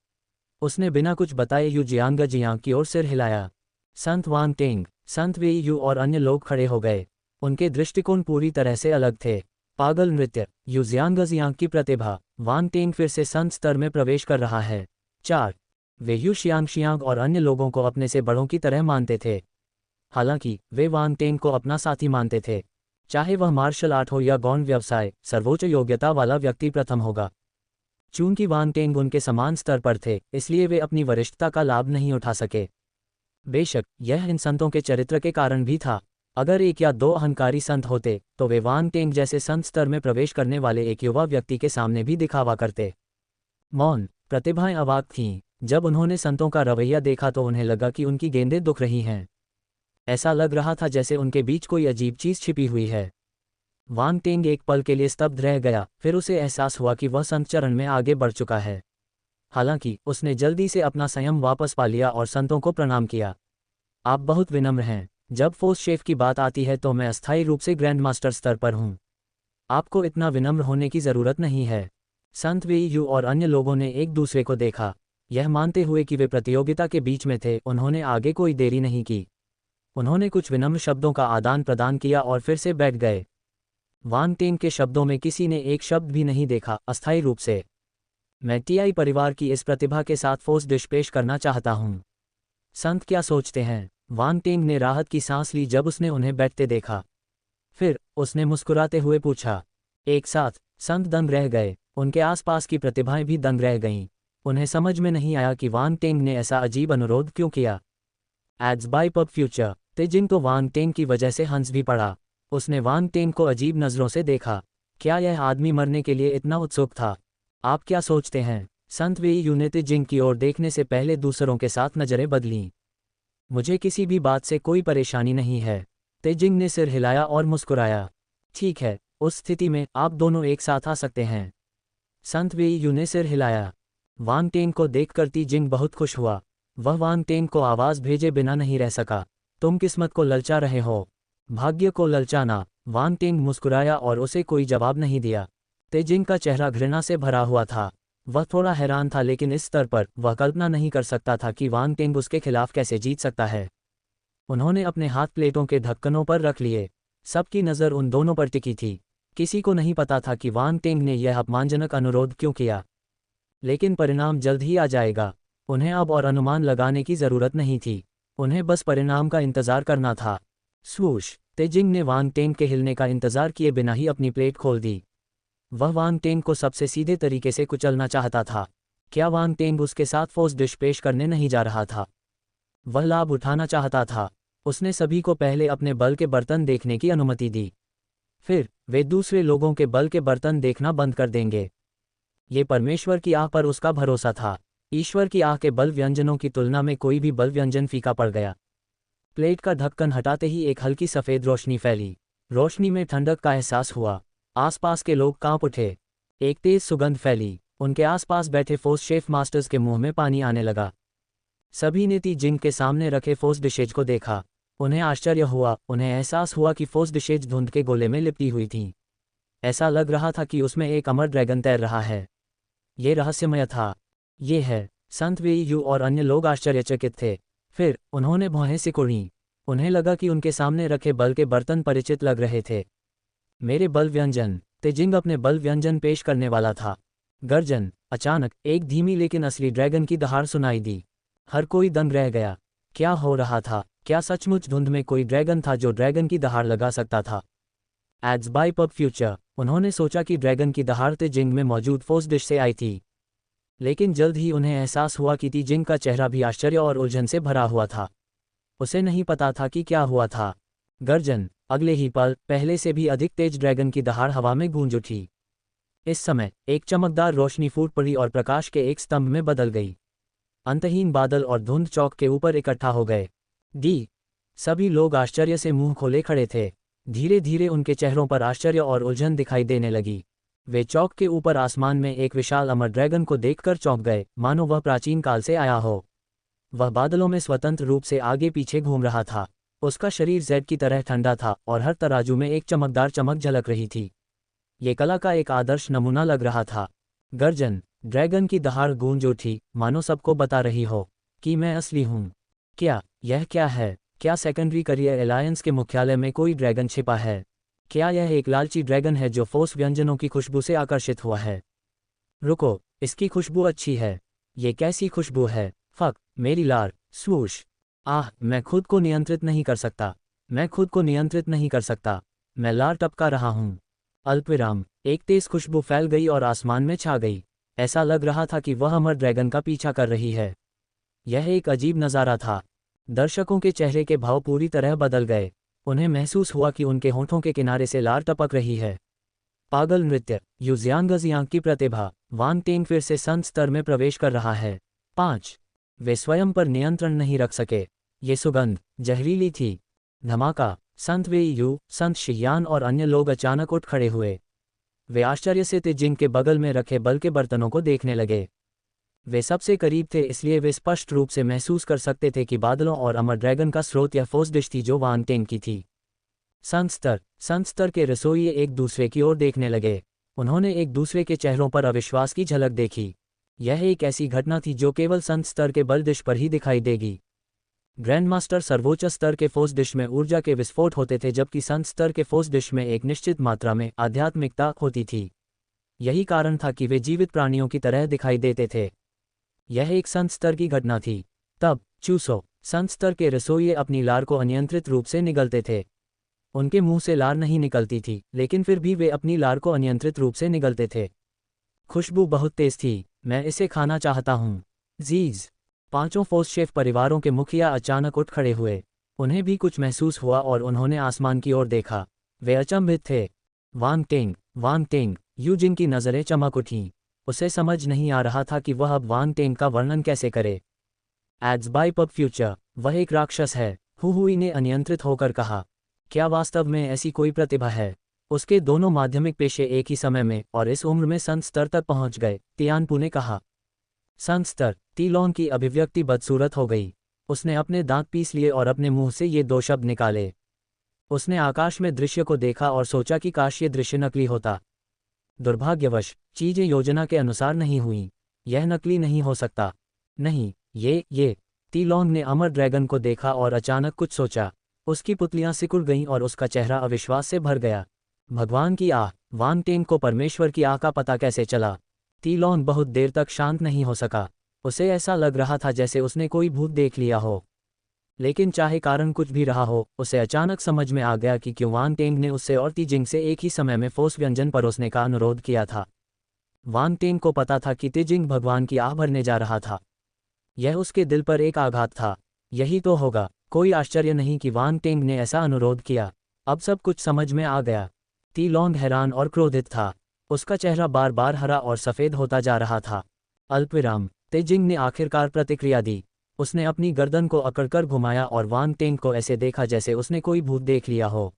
उसने बिना कुछ बताए यू जियांग की ओर सिर हिलाया। संत वांग टेंग, संत वे यू और अन्य लोग खड़े हो गए। उनके दृष्टिकोण पूरी तरह से अलग थे। पागल नृत्य, यू जियांग की प्रतिभा। वांग टेंग फिर से संत स्तर में प्रवेश कर रहा है। 4. वे यू शियांग और अन्य लोगों को अपने से बड़ों की तरह मानते थे। हालांकि वे वांग टेंग को अपना साथी मानते थे। चाहे वह मार्शल आर्ट हो या गौण व्यवसाय, सर्वोच्च योग्यता वाला व्यक्ति प्रथम होगा। चूंकि वांग टेंग उनके समान स्तर पर थे, इसलिए वे अपनी वरिष्ठता का लाभ नहीं उठा सके। बेशक यह इन संतों के चरित्र के कारण भी था। अगर एक या दो अहंकारी संत होते, तो वे वांग टेंग जैसे संत स्तर में प्रवेश करने वाले एक युवा व्यक्ति के सामने भी दिखावा करते। मौन प्रतिभाएं अवाक थीं। जब उन्होंने संतों का रवैया देखा तो उन्हें लगा कि उनकी गेंदें दुख रही हैं। ऐसा लग रहा था जैसे उनके बीच कोई अजीब चीज छिपी हुई है। वांग टेंग एक पल के लिए स्तब्ध रह गया, फिर उसे एहसास हुआ कि वह संत चरण में आगे बढ़ चुका है। हालांकि उसने जल्दी से अपना संयम वापस पा लिया और संतों को प्रणाम किया। आप बहुत विनम्र हैं। जब फोर्स शेफ की बात आती है तो मैं अस्थायी रूप से ग्रैंड मास्टर स्तर पर हूँ। आपको इतना विनम्र होने की ज़रूरत नहीं है। संत वे यू और अन्य लोगों ने एक दूसरे को देखा। यह मानते हुए कि वे प्रतियोगिता के बीच में थे, उन्होंने आगे कोई देरी नहीं की। उन्होंने कुछ विनम्र शब्दों का आदान प्रदान किया और फिर से बैठ गए। वांग टेंग के शब्दों में किसी ने एक शब्द भी नहीं देखा। अस्थायी रूप से, मैं टीआई परिवार की इस प्रतिभा के साथ फोर्स डिश पेश करना चाहता हूँ। संत क्या सोचते हैं? वांग टेंग ने राहत की सांस ली जब उसने उन्हें बैठते देखा। फिर उसने मुस्कुराते हुए पूछा। एक साथ संत दंग रह गए। उनके आसपास की प्रतिभाएं भी दंग रह गईं। उन्हें समझ में नहीं आया कि वांग टेंग ने ऐसा अजीब अनुरोध क्यों किया। Ads by PubFuture. तेजिंग तो वांग टेंग की वजह से हंस भी पड़ा। उसने वांग टेंग को अजीब नज़रों से देखा। क्या यह आदमी मरने के लिए इतना उत्सुक था? आप क्या सोचते हैं? संत वे यू ने तेजिंग की ओर देखने से पहले दूसरों के साथ नज़रें बदलीं। मुझे किसी भी बात से कोई परेशानी नहीं है। तेजिंग ने सिर हिलाया और मुस्कुराया। ठीक है, उस स्थिति में आप दोनों एक साथ आ सकते हैं। संत वेई यू ने सिर हिलाया। वांग टेंग को देखकर ती जिंग बहुत खुश हुआ। वह वांग टेंग को आवाज भेजे बिना नहीं रह सका। तुम किस्मत को ललचा रहे हो। भाग्य को ललचाना। वांग टेंग मुस्कुराया और उसे कोई जवाब नहीं दिया। ते जिंग का चेहरा घृणा से भरा हुआ था। वह थोड़ा हैरान था, लेकिन इस स्तर पर वह कल्पना नहीं कर सकता था कि वांग टेंग उसके खिलाफ कैसे जीत सकता है। उन्होंने अपने हाथ प्लेटों के ढक्कनों पर रख लिए। सबकी नज़र उन दोनों पर टिकी थी। किसी को नहीं पता था कि वांग टेंग ने यह अपमानजनक अनुरोध क्यों किया, लेकिन परिणाम जल्द ही आ जाएगा। उन्हें अब और अनुमान लगाने की ज़रूरत नहीं थी। उन्हें बस परिणाम का इंतज़ार करना था। स्वूश! तेजिंग ने वांग टेंग के हिलने का इंतज़ार किए बिना ही अपनी प्लेट खोल दी। वह वांग टेंग को सबसे सीधे तरीके से कुचलना चाहता था। क्या वांग टेंग उसके साथ फोर्स डिश पेश करने नहीं जा रहा था? वह लाभ उठाना चाहता था। उसने सभी को पहले अपने बल के बर्तन देखने की अनुमति दी। फिर वे दूसरे लोगों के बल के बर्तन देखना बंद कर देंगे। ये परमेश्वर की आह पर उसका भरोसा था। ईश्वर की आह के बल व्यंजनों की तुलना में कोई भी बल व्यंजन फीका पड़ गया। प्लेट का ढक्कन हटाते ही एक हल्की सफ़ेद रोशनी फैली। रोशनी में ठंडक का एहसास हुआ। आसपास के लोग कांप उठे। एक तेज सुगंध फैली। उनके आसपास बैठे फोर्स शेफ मास्टर्स के मुंह में पानी आने लगा। सभी ने ती जिंग के सामने रखे फोर्स डिशेज को देखा। उन्हें आश्चर्य हुआ। उन्हें एहसास हुआ कि फोर्स डिशेज धुंध के गोले में लिपटी हुई थीं। ऐसा लग रहा था कि उसमें एक अमर ड्रैगन तैर रहा है। ये रहस्यमय था। ये है। संत वेई यू और अन्य लोग आश्चर्यचकित थे। फिर उन्होंने भौहें सिकुड़ीं। उन्हें लगा कि उनके सामने रखे बल के बर्तन परिचित लग रहे थे। मेरे बल व्यंजन। तेजिंग अपने बल व्यंजन पेश करने वाला था। गर्जन। अचानक एक धीमी लेकिन असली ड्रैगन की दहाड़ सुनाई दी। हर कोई दंग रह गया। क्या हो रहा था? क्या सचमुच धुंध में कोई ड्रैगन था जो ड्रैगन की दहाड़ लगा सकता था? Ads by PubFuture. उन्होंने सोचा कि ड्रैगन की दहाड़ तेजिंग में मौजूद फोर्स डिश से आई थी, लेकिन जल्द ही उन्हें एहसास हुआ कि तेजिंग का चेहरा भी आश्चर्य और उलझन से भरा हुआ था। उसे नहीं पता था कि क्या हुआ था। गर्जन। अगले ही पल पहले से भी अधिक तेज ड्रैगन की दहाड़ हवा में गूंज उठी। इस समय एक चमकदार रोशनी फूट पड़ी और प्रकाश के एक स्तंभ में बदल गई। अंतहीन बादल और धुंध चौक के ऊपर इकट्ठा हो गए। सभी लोग आश्चर्य से मुंह खोले खड़े थे। धीरे धीरे उनके चेहरों पर आश्चर्य और उलझन दिखाई देने लगी। वे चौक के ऊपर आसमान में एक विशाल अमर ड्रैगन को देखकर चौंक गए, मानो वह प्राचीन काल से आया हो। वह बादलों में स्वतंत्र रूप से आगे पीछे घूम रहा था। उसका शरीर जेड की तरह ठंडा था और हर तराजू में एक चमकदार चमक झलक रही थी। ये कला का एक आदर्श नमूना लग रहा था। गर्जन। ड्रैगन की दहाड़ गूंज उठी, मानो सबको बता रही हो कि मैं असली हूँ। यह क्या है? क्या सेकेंडरी करियर एलायंस के मुख्यालय में कोई ड्रैगन छिपा है? क्या यह एक लालची ड्रैगन है जो फोर्स व्यंजनों की खुशबू से आकर्षित हुआ है? रुको, इसकी खुशबू अच्छी है। ये कैसी खुशबू है? फक, मेरी लार। स्वूश! आह, मैं खुद को नियंत्रित नहीं कर सकता। मैं खुद को नियंत्रित नहीं कर सकता। मैं लार टपका रहा हूँ। अल्पविराम। एक तेज खुशबू फैल गई और आसमान में छा गई। ऐसा लग रहा था कि वह अमर ड्रैगन का पीछा कर रही है। यह एक अजीब नज़ारा था। दर्शकों के चेहरे के भाव पूरी तरह बदल गए। उन्हें महसूस हुआ कि उनके होंठों के किनारे से लार टपक रही है। पागल नृत्य। युजियांग की प्रतिभा। वांग टेंग फिर से संत स्तर में प्रवेश कर रहा है। 5। वे स्वयं पर नियंत्रण नहीं रख सके। ये सुगंध जहरीली थी। धमाका। संत वेई यू, संत शियान और अन्य लोग अचानक उठ खड़े हुए। वे आश्चर्य से तेजिंग के बगल में रखे बल के बर्तनों को देखने लगे। वे सबसे करीब थे, इसलिए वे स्पष्ट रूप से महसूस कर सकते थे कि बादलों और अमर ड्रैगन का स्रोत या फोर्स डिश थी जो वांग टेंग की थी। संत स्तर के रसोइये एक दूसरे की ओर देखने लगे। उन्होंने एक दूसरे के चेहरों पर अविश्वास की झलक देखी। यह एक ऐसी घटना थी जो केवल संत स्तर के बल डिश पर ही दिखाई देगी। ग्रैंडमास्टर सर्वोच्च स्तर के फोर्स डिश में ऊर्जा के विस्फोट होते थे, जबकि संत स्तर के फोर्स डिश में एक निश्चित मात्रा में आध्यात्मिकता होती थी। यही कारण था कि वे जीवित प्राणियों की तरह दिखाई देते थे। यह एक संत स्तर की घटना थी। तब चूसो। संत स्तर के रसोइये अपनी लार को अनियंत्रित रूप से निगलते थे। उनके मुंह से लार नहीं निकलती थी, लेकिन फिर भी वे अपनी लार को अनियंत्रित रूप से निगलते थे। खुशबू बहुत तेज थी। मैं इसे खाना चाहता हूँ। जीज। 5 फोर्स शेफ परिवारों के मुखिया अचानक उठ खड़े हुए। उन्हें भी कुछ महसूस हुआ और उन्होंने आसमान की ओर देखा। वे अचंभित थे। वांग टेंग। यू जिन की नज़रें चमक उठीं। उसे समझ नहीं आ रहा था कि वह अब वांग टेंग का वर्णन कैसे करे। Ads by PubFuture. वह एक राक्षस है, हुई ने अनियंत्रित होकर कहा। क्या वास्तव में ऐसी कोई प्रतिभा है? उसके दोनों माध्यमिक पेशे एक ही समय में और इस उम्र में संत स्तर तक पहुंच गए, तियानपू ने कहा। संत स्तर। टी लॉन्ग की अभिव्यक्ति बदसूरत हो गई। उसने अपने दांत पीस लिए और अपने मुंह से ये 2 शब्द निकाले। उसने आकाश में दृश्य को देखा और सोचा कि काश ये दृश्य नकली होता। दुर्भाग्यवश चीजें योजना के अनुसार नहीं हुई। यह नकली नहीं हो सकता। नहीं, ये टी लॉन्ग ने अमर ड्रैगन को देखा और अचानक कुछ सोचा। उसकी पुतलियां सिकुड़ गईं और उसका चेहरा अविश्वास से भर गया। भगवान की आह! वांग टेंग को परमेश्वर की आह का पता कैसे चला? टी लॉन्ग बहुत देर तक शांत नहीं हो सका। उसे ऐसा लग रहा था जैसे उसने कोई भूत देख लिया हो। लेकिन चाहे कारण कुछ भी रहा हो, उसे अचानक समझ में आ गया कि क्यों वांग टेंग ने उससे और तिजिंग से एक ही समय में फोर्स व्यंजन परोसने का अनुरोध किया था। वांग टेंग को पता था कि तिजिंग भगवान की आह भरने जा रहा था। यह उसके दिल पर एक आघात था। यही तो होगा। कोई आश्चर्य नहीं कि वांग टेंग ने ऐसा अनुरोध किया। अब सब कुछ समझ में आ गया। टी लॉन्ग हैरान और क्रोधित था। उसका चेहरा बार बार हरा और सफ़ेद होता जा रहा था। अल्पविराम। तिजिंग ने आखिरकार प्रतिक्रिया दी। उसने अपनी गर्दन को अकड़कर घुमाया और वांग टेंग को ऐसे देखा जैसे उसने कोई भूत देख लिया हो।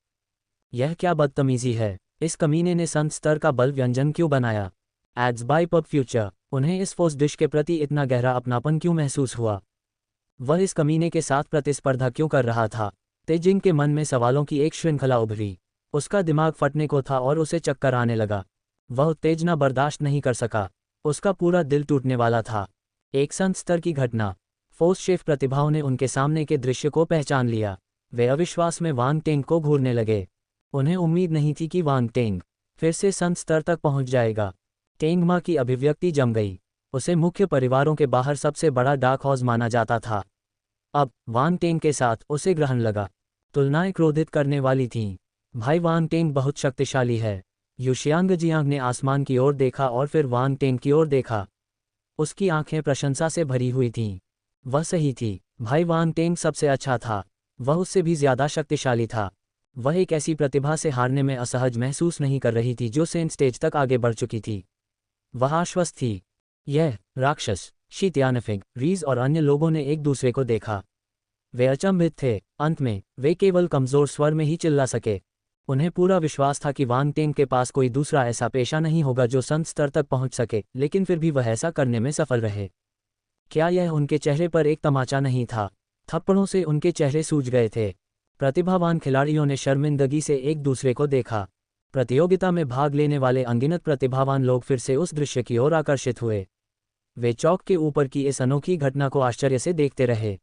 यह क्या बदतमीजी है? इस कमीने ने संत स्तर का बल व्यंजन क्यों बनाया? Ads by PubFuture. उन्हें इस फोर्स डिश के प्रति इतना गहरा अपनापन क्यों महसूस हुआ? वह इस कमीने के साथ प्रतिस्पर्धा क्यों कर रहा था? तिजिंग के मन में सवालों की एक श्रृंखला उभरी। उसका दिमाग फटने को था और उसे चक्कर आने लगा। वह उत्तेजना बर्दाश्त नहीं कर सका। उसका पूरा दिल टूटने वाला था। एक संत स्तर की घटना। फोर्स शेफ प्रतिभाओं ने उनके सामने के दृश्य को पहचान लिया। वे अविश्वास में वांग टेंग को घूरने लगे। उन्हें उम्मीद नहीं थी कि वांग टेंग फिर से संत स्तर तक पहुंच जाएगा। टेंग माँ की अभिव्यक्ति जम गई। उसे मुख्य परिवारों के बाहर सबसे बड़ा डार्क हॉर्स माना जाता था। अब वांग टेंग के साथ उसे ग्रहण लगा। तुलनाएं क्रोधित करने वाली थीं। भाई वांग टेंग बहुत शक्तिशाली है। युशियांग जियांग ने आसमान की ओर देखा और फिर वांग टेंग की ओर देखा। उसकी आंखें प्रशंसा से भरी हुई थीं। वह सही थी। भाई वांग टेंग सबसे अच्छा था। वह उससे भी ज्यादा शक्तिशाली था। वह एक ऐसी प्रतिभा से हारने में असहज महसूस नहीं कर रही थी जो सेंट स्टेज तक आगे बढ़ चुकी थी। वह आश्वस्त थी। यह राक्षस शी त्यानफिंग, रीज और अन्य लोगों ने एक दूसरे को देखा। वे अचंभित थे। अंत में वे केवल कमजोर स्वर में ही चिल्ला सके। उन्हें पूरा विश्वास था कि वांग टेंग के पास कोई दूसरा ऐसा पेशा नहीं होगा जो संत स्तर तक पहुंच सके, लेकिन फिर भी वह ऐसा करने में सफल रहे। क्या यह उनके चेहरे पर एक तमाचा नहीं था? थप्पड़ों से उनके चेहरे सूज गए थे। प्रतिभावान खिलाड़ियों ने शर्मिंदगी से एक दूसरे को देखा। प्रतियोगिता में भाग लेने वाले अनगिनत प्रतिभावान लोग फिर से उस दृश्य की ओर आकर्षित हुए। वे चौक के ऊपर की इस अनोखी घटना को आश्चर्य से देखते रहे।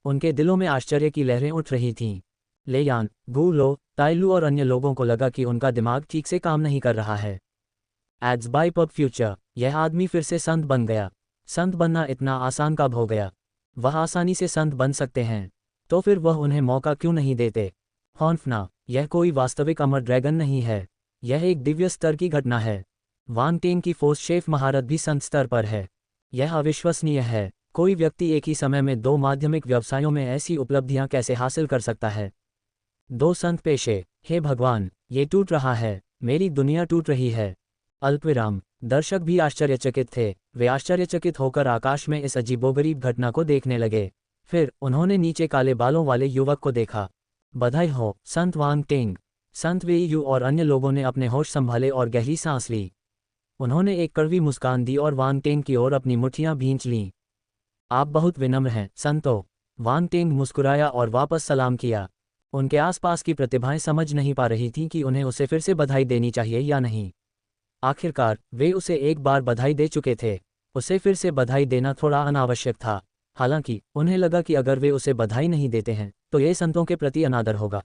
उनके दिलों में आश्चर्य की लहरें उठ रही थीं। लेयान, गू लो, ताइलू और अन्य लोगों को लगा कि उनका दिमाग ठीक से काम नहीं कर रहा है। Ads by PubFuture. यह आदमी फिर से संत बन गया। संत बनना इतना आसान कब हो गया? वह आसानी से संत बन सकते हैं, तो फिर वह उन्हें मौका क्यों नहीं देते? हॉन्फना। यह कोई वास्तविक अमर ड्रैगन नहीं है। यह एक दिव्य स्तर की घटना है। वांग टेंग की फोर्स शेफ महारत भी संत स्तर पर है। यह अविश्वसनीय है। कोई व्यक्ति एक ही समय में 2 माध्यमिक व्यवसायों में ऐसी उपलब्धियां कैसे हासिल कर सकता है? 2 संत पेशे। हे भगवान, ये टूट रहा है। मेरी दुनिया टूट रही है। अल्पविराम। दर्शक भी आश्चर्यचकित थे। वे आश्चर्यचकित होकर आकाश में इस अजीबोगरीब घटना को देखने लगे। फिर उन्होंने नीचे काले बालों वाले युवक को देखा। बधाई हो, संत वांग टेंग। संत वे यू और अन्य लोगों ने अपने होश संभाले और गहरी सांस ली। उन्होंने एक कड़वी मुस्कान दी और वांग टेंग की ओर अपनी मुट्ठियां भींच लीं। आप बहुत विनम्र हैं, संतो। वांग टेंग मुस्कुराया और वापस सलाम किया। उनके आसपास की प्रतिभाएं समझ नहीं पा रही थीं कि उन्हें उसे फिर से बधाई देनी चाहिए या नहीं। आखिरकार वे उसे एक बार बधाई दे चुके थे। उसे फिर से बधाई देना थोड़ा अनावश्यक था। हालांकि उन्हें लगा कि अगर वे उसे बधाई नहीं देते हैं तो ये संतों के प्रति अनादर होगा।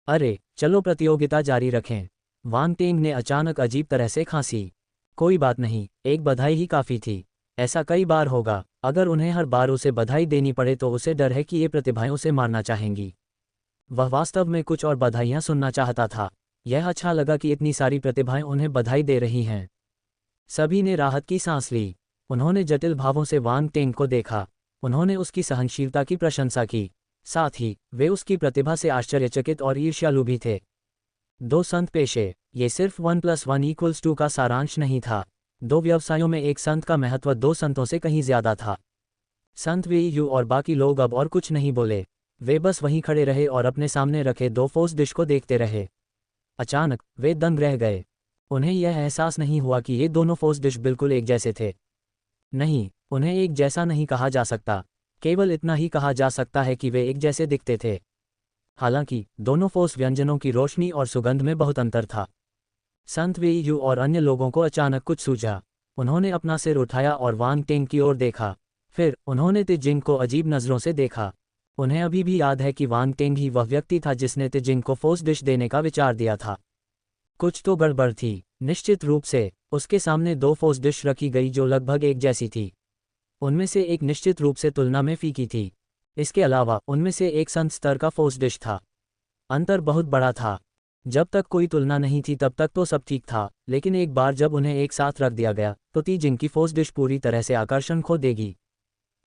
अरे चलो प्रतियोगिता जारी रखें। वांग टेंग ने अचानक अजीब तरह से खांसी। कोई बात नहीं, एक बधाई ही काफ़ी थी। ऐसा कई बार होगा। अगर उन्हें हर बार उसे बधाई देनी पड़े तो उसे डर है कि ये प्रतिभाएं उसे मारना चाहेंगी। वह वास्तव में कुछ और बधाइयां सुनना चाहता था। यह अच्छा लगा कि इतनी सारी प्रतिभाएं उन्हें बधाई दे रही हैं। सभी ने राहत की सांस ली। उन्होंने जटिल भावों से वांग टेंग को देखा। उन्होंने उसकी सहनशीलता की प्रशंसा की। साथ ही वे उसकी प्रतिभा से आश्चर्यचकित और ईर्ष्यालु भी थे। 2 संत पेशे। ये सिर्फ 1+1=2 का सारांश नहीं था। 2 व्यवसायों में एक संत का महत्व 2 संतों से कहीं ज्यादा था। संत वे यू और बाकी लोग अब और कुछ नहीं बोले। वे बस वहीं खड़े रहे और अपने सामने रखे 2 फोर्स डिश को देखते रहे। अचानक वे दंग रह गए। उन्हें यह एहसास नहीं हुआ कि ये दोनों फोर्स डिश बिल्कुल एक जैसे थे। नहीं, उन्हें एक जैसा नहीं कहा जा सकता, केवल इतना ही कहा जा सकता है कि वे एक जैसे दिखते थे। हालांकि दोनों फोर्स व्यंजनों की रोशनी और सुगंध में बहुत अंतर था। संत वे यू और अन्य लोगों को अचानक कुछ सूझा। उन्होंने अपना सिर उठाया और वांग टेंग की ओर देखा। फिर उन्होंने तेजिंग को अजीब नज़रों से देखा। उन्हें अभी भी याद है कि वांग टेंग ही वह व्यक्ति था जिसने तेजिंग को फोर्स डिश देने का विचार दिया था। कुछ तो गड़बड़ थी। निश्चित रूप से उसके सामने दो फोर्स डिश रखी गई जो लगभग एक जैसी थी। उनमें से एक निश्चित रूप से तुलना में फीकी थी। इसके अलावा उनमें से एक संत स्तर का फोर्स डिश था। अंतर बहुत बड़ा था। जब तक कोई तुलना नहीं थी तब तक तो सब ठीक था, लेकिन एक बार जब उन्हें एक साथ रख दिया गया तो तेजिंग की फोर्स डिश पूरी तरह से आकर्षण खो देगी।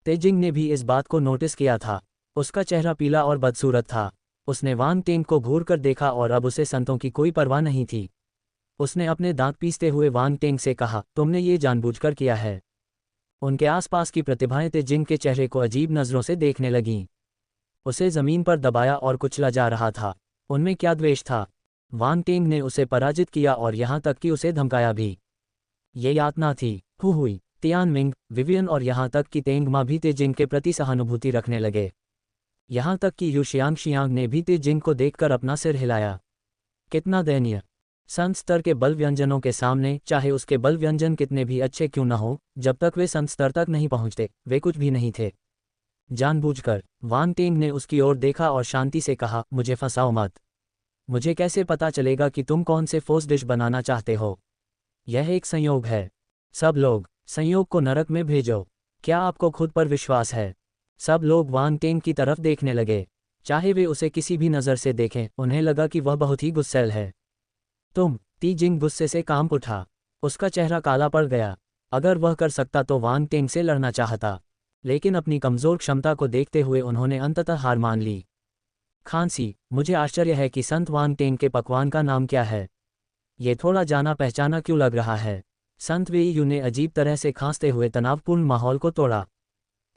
तेजिंग ने भी इस बात को नोटिस किया था। उसका चेहरा पीला और बदसूरत था। उसने वांग टेंग को घूर कर देखा और अब उसे संतों की कोई परवाह नहीं थी। उसने अपने दांत पीसते हुए वांग टेंग से कहा, तुमने ये जानबूझकर किया है। उनके आसपास की प्रतिभाएं तेजिंग के चेहरे को अजीब नज़रों से देखने लगीं। उसे ज़मीन पर दबाया और कुचला जा रहा था। उनमें क्या द्वेष था। वांग टेंग ने उसे पराजित किया और यहाँ तक कि उसे धमकाया भी। ये यातना थी। हुई, तियानमिंग, विवियन और यहाँ तक कि तेंगमा भी तेजिंग के प्रति सहानुभूति रखने लगे। यहाँ तक कि युशियांग शियांग ने भी तेजिंग को देखकर अपना सिर हिलाया। कितना दयनीय। संत स्तर के बल व्यंजनों के सामने, चाहे उसके बल व्यंजन कितने भी अच्छे क्यों न हो, जब तक वे संत स्तर तक नहीं पहुँचते वे कुछ भी नहीं थे। जानबूझकर वांग टेंग ने उसकी ओर देखा और शांति से कहा, मुझे फंसाओ मत। मुझे कैसे पता चलेगा कि तुम कौन से फोर्स डिश बनाना चाहते हो? यह एक संयोग है। सब लोग संयोग को नरक में भेजो। क्या आपको खुद पर विश्वास है? सब लोग वांग टेंग की तरफ देखने लगे। चाहे वे उसे किसी भी नज़र से देखें, उन्हें लगा कि वह बहुत ही गुस्सैल है। तुम, तेजिंग गुस्से से कांप उठा। उसका चेहरा काला पड़ गया। अगर वह कर सकता तो वांग टेंग से लड़ना चाहता, लेकिन अपनी कमज़ोर क्षमता को देखते हुए उन्होंने अंततः हार मान ली। खांसी, मुझे आश्चर्य है कि संत वांग टेंग के पकवान का नाम क्या है? ये थोड़ा जाना पहचाना क्यों लग रहा है? संत वे यू ने अजीब तरह से खांसते हुए तनावपूर्ण माहौल को तोड़ा।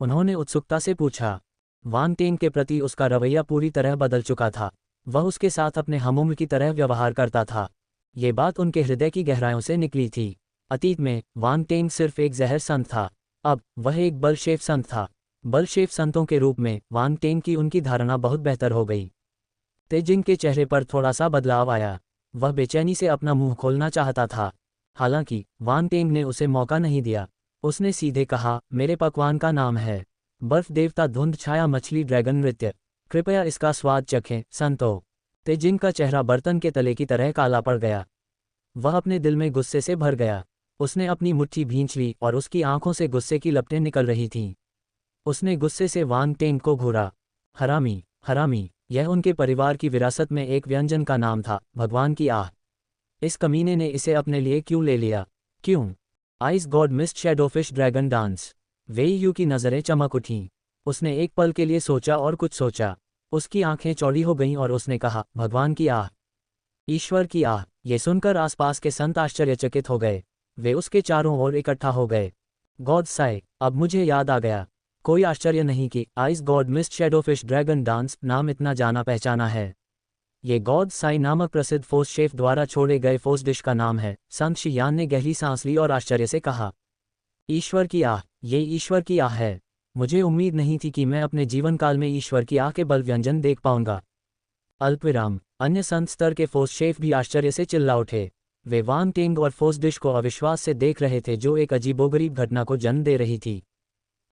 उन्होंने उत्सुकता से पूछा। वांग टेंग के प्रति उसका रवैया पूरी तरह बदल चुका था। वह उसके साथ अपने हमउम्र की तरह व्यवहार करता था। ये बात उनके हृदय की गहराइयों से निकली थी। अतीत में वांग टेंग सिर्फ एक जहर संत था, अब वह एक बलशेफ संत था। बलशेफ संतों के रूप में वांग टेंग की उनकी धारणा बहुत बेहतर हो गई। तेजिंग के चेहरे पर थोड़ा सा बदलाव आया। वह बेचैनी से अपना मुंह खोलना चाहता था। हालांकि वांग टेंग ने उसे मौका नहीं दिया। उसने सीधे कहा, मेरे पकवान का नाम है बर्फ देवता धुंध छाया मछली ड्रैगन नृत्य। कृपया इसका स्वाद चखें, संतो। तेजिंग का चेहरा बर्तन के तले की तरह काला पड़ गया। वह अपने दिल में गुस्से से भर गया। उसने अपनी मुट्ठी भींच ली और उसकी आंखों से गुस्से की लपटें निकल रही थीं। उसने गुस्से से वांग टेंग को घूरा। हरामी, हरामी। यह उनके परिवार की विरासत में एक व्यंजन का नाम था, भगवान की आह। इस कमीने ने इसे अपने लिए क्यों ले लिया? क्यों? Ice god mist shadowfish dragon dance. Wei Yu की नज़रें चमक उठीं। उसने एक पल के लिए सोचा और कुछ सोचा। उसकी आंखें चौड़ी हो गईं और उसने कहा, भगवान की आह, ईश्वर की आह। ये सुनकर आसपास के संत आश्चर्यचकित हो गए। वे उसके चारों ओर इकट्ठा हो गए। गॉड साई, अब मुझे याद आ गया। कोई आश्चर्य नहीं कि ice god mist shadowfish dragon dance नाम इतना जाना पहचाना है। ये गॉड साई नामक प्रसिद्ध फोर्स शेफ द्वारा छोड़े गए फोर्स डिश का नाम है। संत शियान ने गहरी सांस ली और आश्चर्य से कहा, ईश्वर की आह, ये ईश्वर की आह है। मुझे उम्मीद नहीं थी कि मैं अपने जीवन काल में ईश्वर की आह के बल व्यंजन देख पाऊंगा। अल्पविराम। अन्य संत स्तर के फोर्स शेफ भी आश्चर्य से चिल्ला उठे। वे वांग टेंग और फोर्स डिश को अविश्वास से देख रहे थे जो एक अजीबोगरीब घटना को जन्म दे रही थी।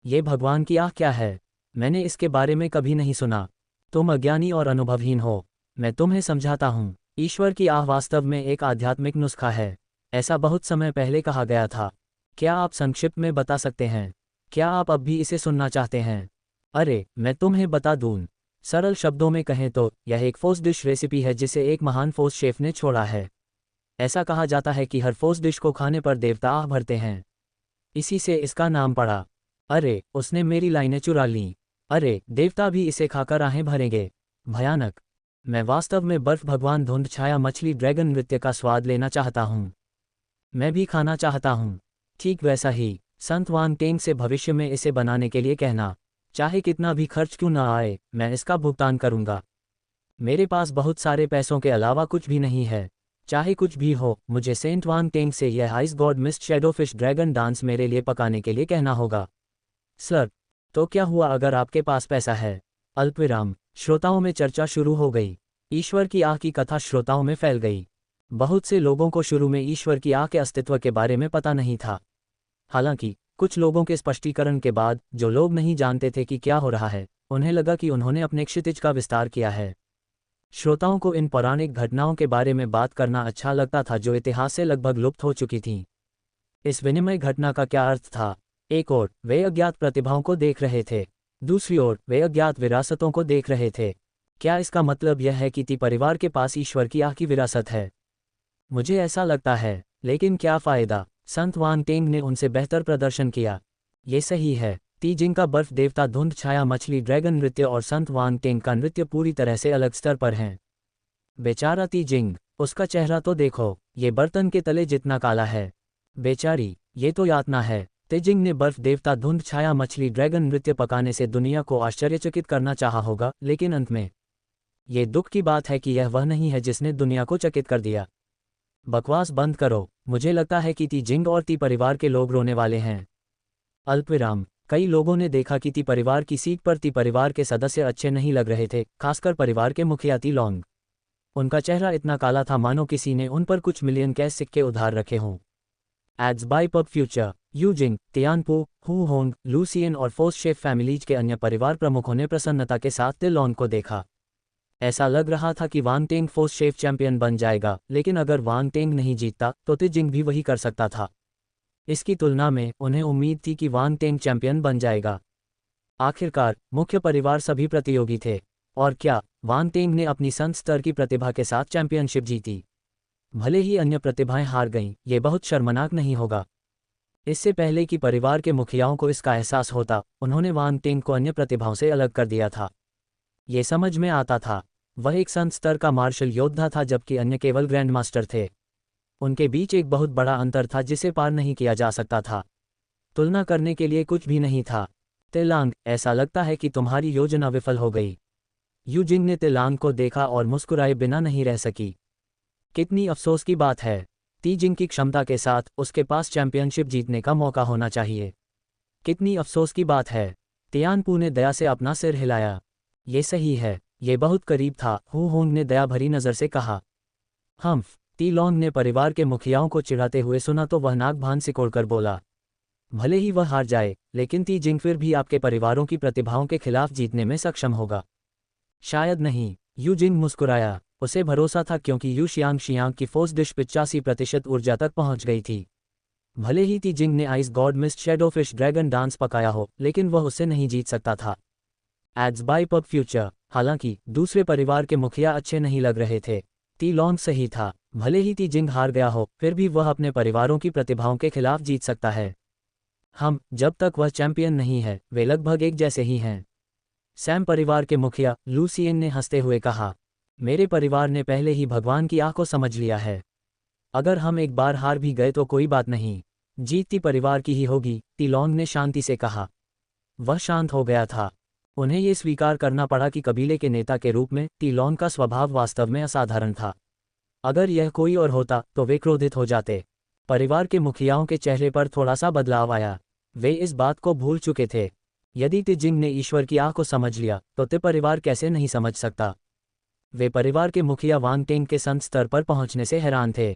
ये भगवान की आह क्या है? मैंने इसके बारे में कभी नहीं सुना। तुम अज्ञानी और अनुभवहीन हो। मैं तुम्हें समझाता हूँ। ईश्वर की आह वास्तव में एक आध्यात्मिक नुस्खा है। ऐसा बहुत समय पहले कहा गया था। क्या आप संक्षिप्त में बता सकते हैं? क्या आप अब भी इसे सुनना चाहते हैं? अरे, मैं तुम्हें बता दूं। सरल शब्दों में कहें तो यह एक फोर्स डिश रेसिपी है जिसे एक महान फोर्स शेफ ने छोड़ा है। ऐसा कहा जाता है कि हर फोर्स डिश को खाने पर देवता आह भरते हैं। इसी से इसका नाम पड़ा। अरे, उसने मेरी लाइनें चुरा लीं। अरे, देवता भी इसे खाकर आहें भरेंगे। भयानक। मैं वास्तव में बर्फ भगवान धुंध छाया मछली ड्रैगन नृत्य का स्वाद लेना चाहता हूँ। मैं भी खाना चाहता हूँ। ठीक वैसा ही। संत वांग टेंग से भविष्य में इसे बनाने के लिए कहना। चाहे कितना भी खर्च क्यों न आए, मैं इसका भुगतान करूंगा। मेरे पास बहुत सारे पैसों के अलावा कुछ भी नहीं है। चाहे कुछ भी हो, मुझे सेंट वांग टेंग से यह ice god mist shadowfish dragon dance मेरे लिए पकाने के लिए कहना होगा। सर, तो क्या हुआ अगर आपके पास पैसा है? अल्पविराम। श्रोताओं में चर्चा शुरू हो गई। ईश्वर की आह की कथा श्रोताओं में फैल गई। बहुत से लोगों को शुरू में ईश्वर की आह के अस्तित्व के बारे में पता नहीं था। हालांकि कुछ लोगों के स्पष्टीकरण के बाद, जो लोग नहीं जानते थे कि क्या हो रहा है, उन्हें लगा कि उन्होंने अपने क्षितिज का विस्तार किया है। श्रोताओं को इन पौराणिक घटनाओं के बारे में बात करना अच्छा लगता था जो इतिहास से लगभग लुप्त हो चुकी थीं। इस विनिमय घटना का क्या अर्थ था? एक ओर वे अज्ञात प्रतिभाओं को देख रहे थे, दूसरी ओर वे अज्ञात विरासतों को देख रहे थे। क्या इसका मतलब यह है कि ती परिवार के पास ईश्वर की आह की विरासत है? मुझे ऐसा लगता है, लेकिन क्या फ़ायदा? संत वांग टेंग ने उनसे बेहतर प्रदर्शन किया। ये सही है। ती जिंग का बर्फ देवता धुंध छाया मछली ड्रैगन नृत्य और संत वांग टेंग का नृत्य पूरी तरह से अलग स्तर पर हैं। बेचारा ती जिंग, उसका चेहरा तो देखो, ये बर्तन के तले जितना काला है। बेचारी, ये तो यातना है। ती जिंग ने बर्फ देवता धुंध छाया मछली ड्रैगन नृत्य पकाने से दुनिया को आश्चर्यचकित करना चाहा होगा, लेकिन अंत में ये दुख की बात है कि यह वह नहीं है जिसने दुनिया को चकित कर दिया। बकवास बंद करो। मुझे लगता है कि ती जिंग और ती परिवार के लोग रोने वाले हैं। अल्पविराम। कई लोगों ने देखा कि ती परिवार की सीट पर ती परिवार के सदस्य अच्छे नहीं लग रहे थे, खासकर परिवार के मुखिया ती लॉन्ग। उनका चेहरा इतना काला था मानो किसी ने उन पर कुछ मिलियन कैश सिक्के उधार रखे हों। Ads by PubFuture. Yu Jing, Tianpo, Hu Hong, Lucian और फोस शेफ फैमिलीज के अन्य परिवार प्रमुखों ने प्रसन्नता के साथ ती लॉन्ग को देखा। ऐसा लग रहा था कि वांग टेंग फोस शेफ चैंपियन बन जाएगा, लेकिन अगर वांग टेंग नहीं जीतता तो ती जिंग भी वही कर सकता था। इसकी तुलना में उन्हें उम्मीद थी कि वांग टेंग चैंपियन बन जाएगा। आखिरकार मुख्य परिवार सभी प्रतियोगी थे, और क्या वांग टेंग ने अपनी संत स्तर की प्रतिभा के साथ चैंपियनशिप जीती? भले ही अन्य प्रतिभाएं हार गईं, ये बहुत शर्मनाक नहीं होगा। इससे पहले कि परिवार के मुखियाओं को इसका एहसास होता, उन्होंने वांग टेंग को अन्य प्रतिभाओं से अलग कर दिया था। ये समझ में आता था, वह एक संत स्तर का मार्शल योद्धा था जबकि अन्य केवल ग्रैंड मास्टर थे। उनके बीच एक बहुत बड़ा अंतर था जिसे पार नहीं किया जा सकता था। तुलना करने के लिए कुछ भी नहीं था। तेलांग, ऐसा लगता है कि तुम्हारी योजना विफल हो गई। यू जिंग ने तेलांग को देखा और मुस्कुराए बिना नहीं रह सकी। कितनी अफसोस की बात है। ती जिंग की क्षमता के साथ उसके पास चैंपियनशिप जीतने का मौका होना चाहिए। कितनी अफसोस की बात है। तियानपू ने दया से अपना सिर हिलाया। ये सही है, ये बहुत करीब था, हु होंग ने दया भरी नज़र से कहा। हम्फ। ती लॉन्ग ने परिवार के मुखियाओं को चिढ़ाते हुए सुना तो वह नाक भान सिकोड़कर बोला, भले ही वह हार जाए, लेकिन ती जिंग फिर भी आपके परिवारों की प्रतिभाओं के खिलाफ जीतने में सक्षम होगा। शायद नहीं। यू जिंग मुस्कुराया। उसे भरोसा था क्योंकि यू शियांग शियांग की फोर्स डिश 85% ऊर्जा तक पहुंच गई थी। भले ही ती जिंग ने ice god mist shadowfish dragon dance पकाया हो, लेकिन वह उससे नहीं जीत सकता था। Ads by PubFuture. हालांकि दूसरे परिवार के मुखिया अच्छे नहीं लग रहे थे। ती लॉन्ग सही था। भले ही ती जिंग हार गया हो, फिर भी वह अपने परिवारों की प्रतिभाओं के खिलाफ जीत सकता है। जब तक वह चैंपियन नहीं है, वे लगभग एक जैसे ही हैं। सैम परिवार के मुखिया लूसियन ने हंसते हुए कहा, मेरे परिवार ने पहले ही भगवान की आह को समझ लिया है। अगर हम एक बार हार भी गए तो कोई बात नहीं, जीतती परिवार की ही होगी, ती लॉन्ग ने शांति से कहा। वह शांत हो गया था। उन्हें ये स्वीकार करना पड़ा कि कबीले के नेता के रूप में ती लॉन्ग का स्वभाव वास्तव में असाधारण था। अगर यह कोई और होता तो वे क्रोधित हो जाते। परिवार के मुखियाओं के चेहरे पर थोड़ा सा बदलाव आया। वे इस बात को भूल चुके थे। यदि ती जिंग ने ईश्वर की आह को समझ लिया तो ते परिवार कैसे नहीं समझ सकता। वे परिवार के मुखिया वांग टेंग के संत स्तर पर पहुंचने से हैरान थे।